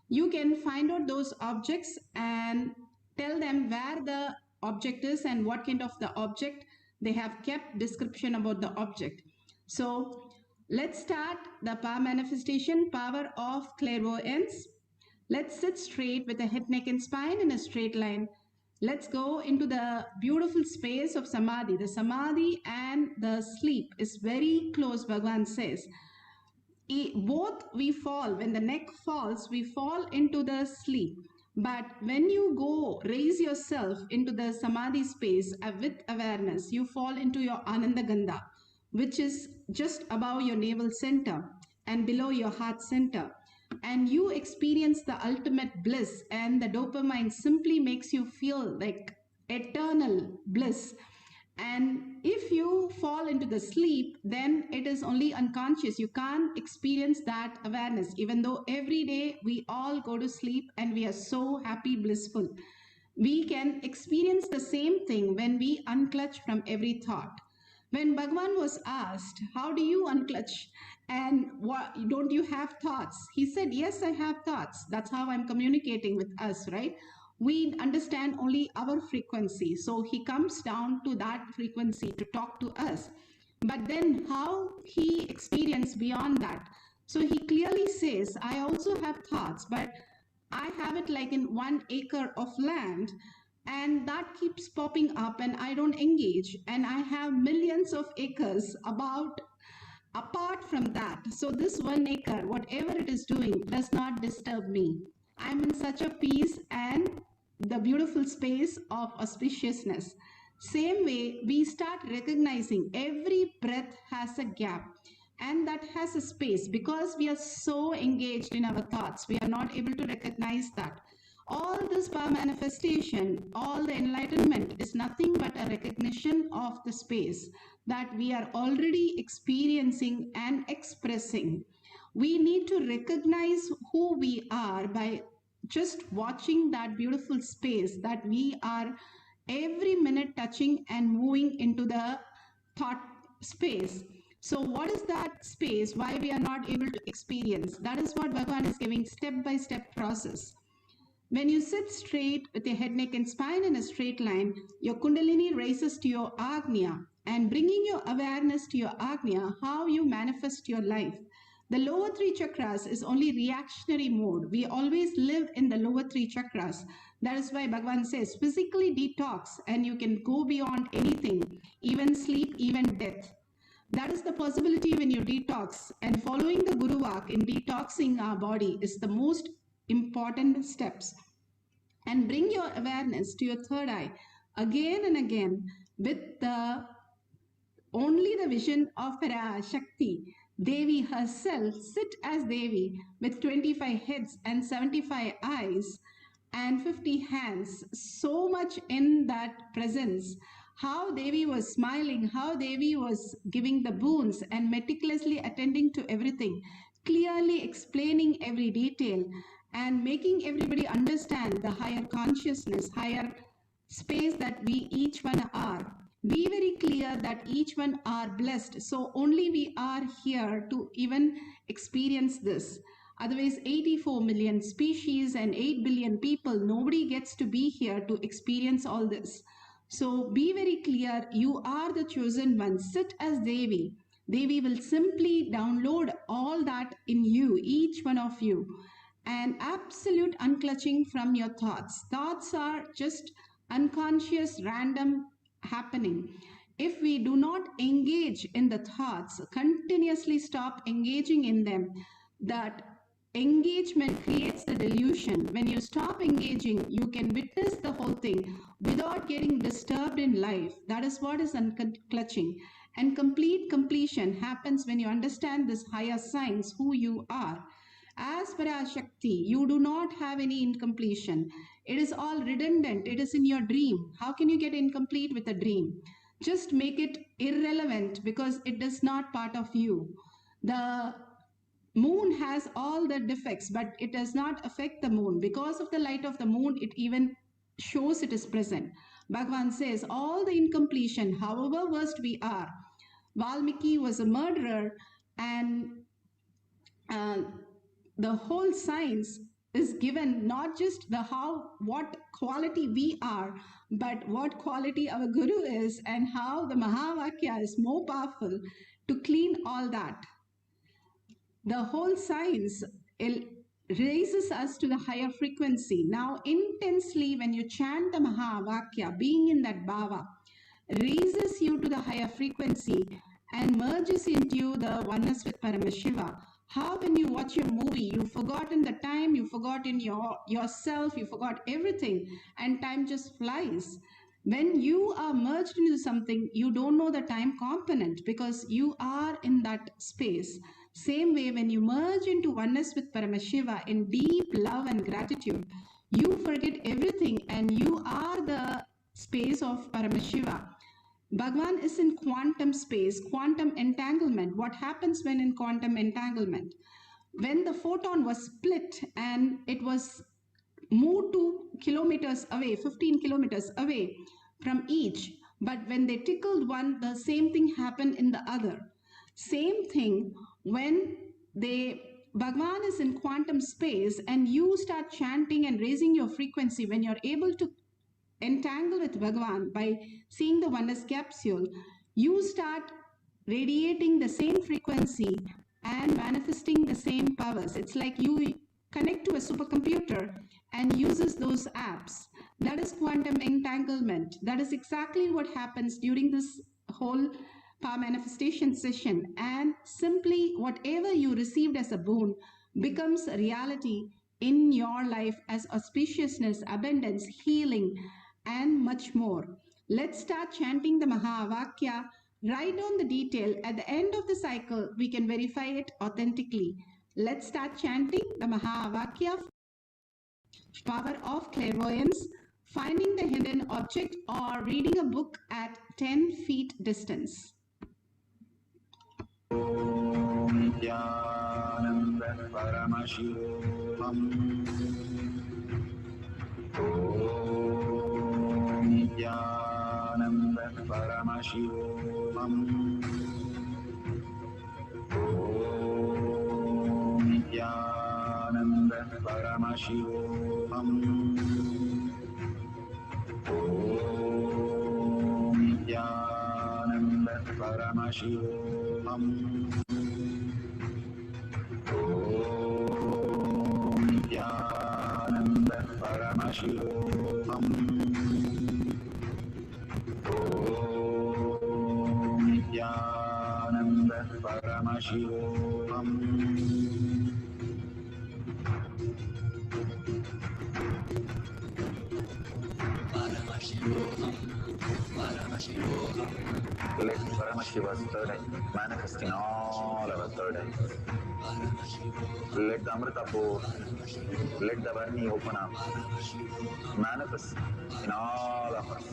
You can find out those objects and tell them where the object is and what kind of the object. They have kept description about the object. So let's start the power manifestation, power of clairvoyance. Let's sit straight with the head, neck and spine in a straight line. Let's go into the beautiful space of samadhi. The samadhi and the sleep is very close, Bhagavan says. Both we fall, when the neck falls, we fall into the sleep. But when you go raise yourself into the samadhi space with awareness, you fall into your Ananda Gandha, which is just above your navel center and below your heart center. And you experience the ultimate bliss, and the dopamine simply makes you feel like eternal bliss. And if you fall into the sleep, then it is only unconscious. You can't experience that awareness, even though every day we all go to sleep and we are so happy, blissful. We can experience the same thing when we unclutch from every thought. When Bhagavan was asked, how do you unclutch? And don't you have thoughts? He said, yes, I have thoughts. That's how I'm communicating with us, right? We understand only our frequency. So he comes down to that frequency to talk to us. But then how he experienced beyond that? So he clearly says, I also have thoughts, but I have it like in 1 acre of land, and that keeps popping up and I don't engage. And I have millions of acres apart from that. So this 1 acre, whatever it is doing, does not disturb me. I'm in such a peace and the beautiful space of auspiciousness. Same way, we start recognizing every breath has a gap, and that has a space. Because we are so engaged in our thoughts, we are not able to recognize that. All this power manifestation, all the enlightenment is nothing but a recognition of the space that we are already experiencing and expressing. We need to recognize who we are by just watching that beautiful space that we are every minute touching and moving into the thought space. So what is that space? Why we are not able to experience? That is what Bhagavan is giving step-by-step process. When you sit straight with your head, neck and spine in a straight line, your Kundalini raises to your Agnya, and bringing your awareness to your Agnya, how you manifest your life. The lower 3 chakras is only reactionary mode. We always live in the lower 3 chakras. That is why Bhagavan says, physically detox, and you can go beyond anything, even sleep, even death. That is the possibility when you detox. And following the Guru Vak in detoxing our body is the most important steps. and bring your awareness to your third eye again and again with only the vision of Parashakti. Devi herself sit as Devi with 25 heads and 75 eyes and 50 hands, so much in that presence. How Devi was smiling, how Devi was giving the boons and meticulously attending to everything, clearly explaining every detail and making everybody understand the higher consciousness, higher space that we each one are. Be very clear that each one are blessed. So only we are here to even experience this. Otherwise, 84 million species and 8 billion people, nobody gets to be here to experience all this. So be very clear, you are the chosen one. Sit as Devi. Devi will simply download all that in you, each one of you. And absolute unclutching from your thoughts. Thoughts are just unconscious, random happening. If we do not engage in the thoughts, continuously stop engaging in them, that engagement creates the delusion. When you stop engaging, you can witness the whole thing without getting disturbed in life. That is what is unclutching. And complete completion happens when you understand this higher science, who you are. As Parashakti, you do not have any incompletion. It is all redundant. It is in your dream. How can you get incomplete with a dream? Just make it irrelevant because it is not part of you. The moon has all the defects, but it does not affect the moon. Because of the light of the moon, it even shows it is present. Bhagavan says, all the incompletion, however worst we are, Valmiki was a murderer, and the whole science is given not just the what quality we are, but what quality our Guru is, and how the Mahavakya is more powerful to clean all that. The whole science raises us to the higher frequency. Now, intensely, when you chant the Mahavakya, being in that bhava, raises you to the higher frequency and merges into the oneness with Paramashiva. How when you watch your movie, you've forgotten the time, you've forgotten yourself, you forgot everything, and time just flies. When you are merged into something, you don't know the time component because you are in that space. Same way, when you merge into oneness with Paramashiva in deep love and gratitude, you forget everything and you are the space of Paramashiva. Bhagavan is in quantum space, quantum entanglement. What happens when in quantum entanglement? When the photon was split and it was moved 2 kilometers away, 15 kilometers away from each, but when they tickled one, the same thing happened in the other. Same thing when Bhagavan is in quantum space and you start chanting and raising your frequency, when you're able to entangle with Bhagavan by seeing the oneness capsule, you start radiating the same frequency and manifesting the same powers. It's like you connect to a supercomputer and uses those apps. That is quantum entanglement. That is exactly what happens during this whole power manifestation session. And simply whatever you received as a boon becomes a reality in your life as auspiciousness, abundance, healing, and much more. Let's start chanting the Mahavakya. Write down the detail. At the end of the cycle, we can verify it authentically. Let's start chanting the Mahavakya. Power of clairvoyance, finding the hidden object, or reading a book at 10 feet distance. Nityananda Paramashivam. Om Nityananda Paramashivam. Om Nityananda Paramashivam. Om Nityananda Paramashivam. Om Nityananda Paramashivam. Let Paramashiva's third eye manifest in all our third eyes. Let the Amrita pour, let the Varni open up, manifest in all of us.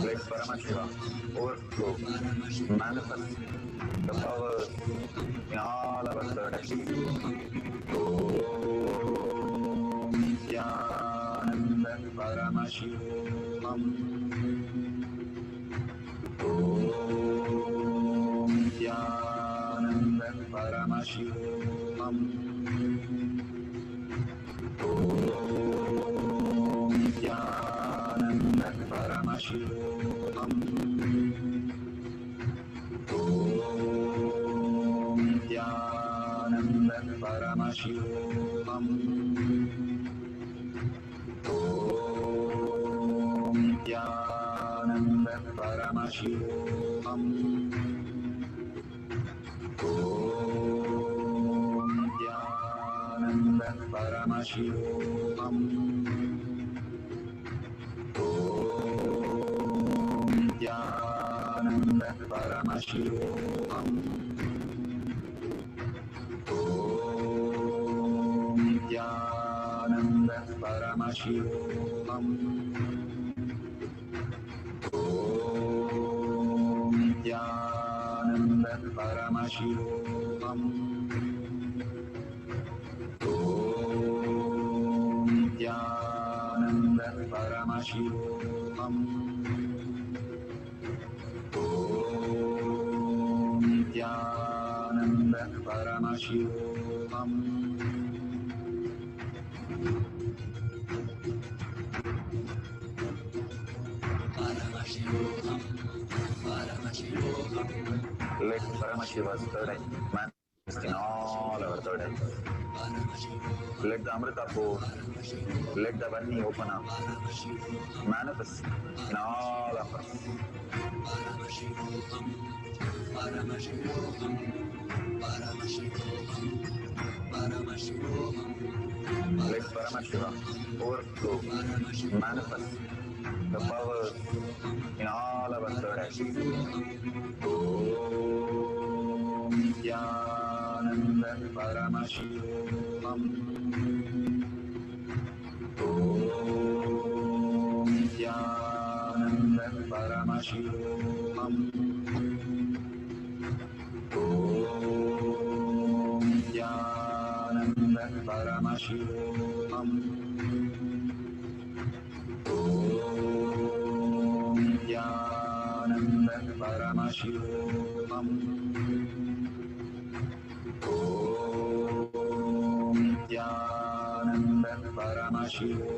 Let Paramashiva overflow, manifest the power in all our third eyes. Om Nithyananda Paramashivam. Om Nithyananda Paramashivam. Om Nithyananda Paramashivam. Om Nithyananda Paramashivam. Om Nithyananda Paramashivam. Om Nithyananda Paramashivam. Om Nithyananda Paramashivam. Om Nithyananda Paramashivam. Om Nithyananda Paramashivam. Om Nithyananda Paramashivam. Om Nithyananda Paramashivam. Let Paramashiva's third eye manifest in all our third eyes. Let the Amrita pour, let the Varni open up, manifest in all of us. Let Paramashiva overflow, manifest the power in all our third eyes. Om Nithyananda Paramashivam. Om Nithyananda Paramashivam. Om Nithyananda Paramashivam. Om Nithyananda Paramashivam. Om Nithyananda Paramashivam.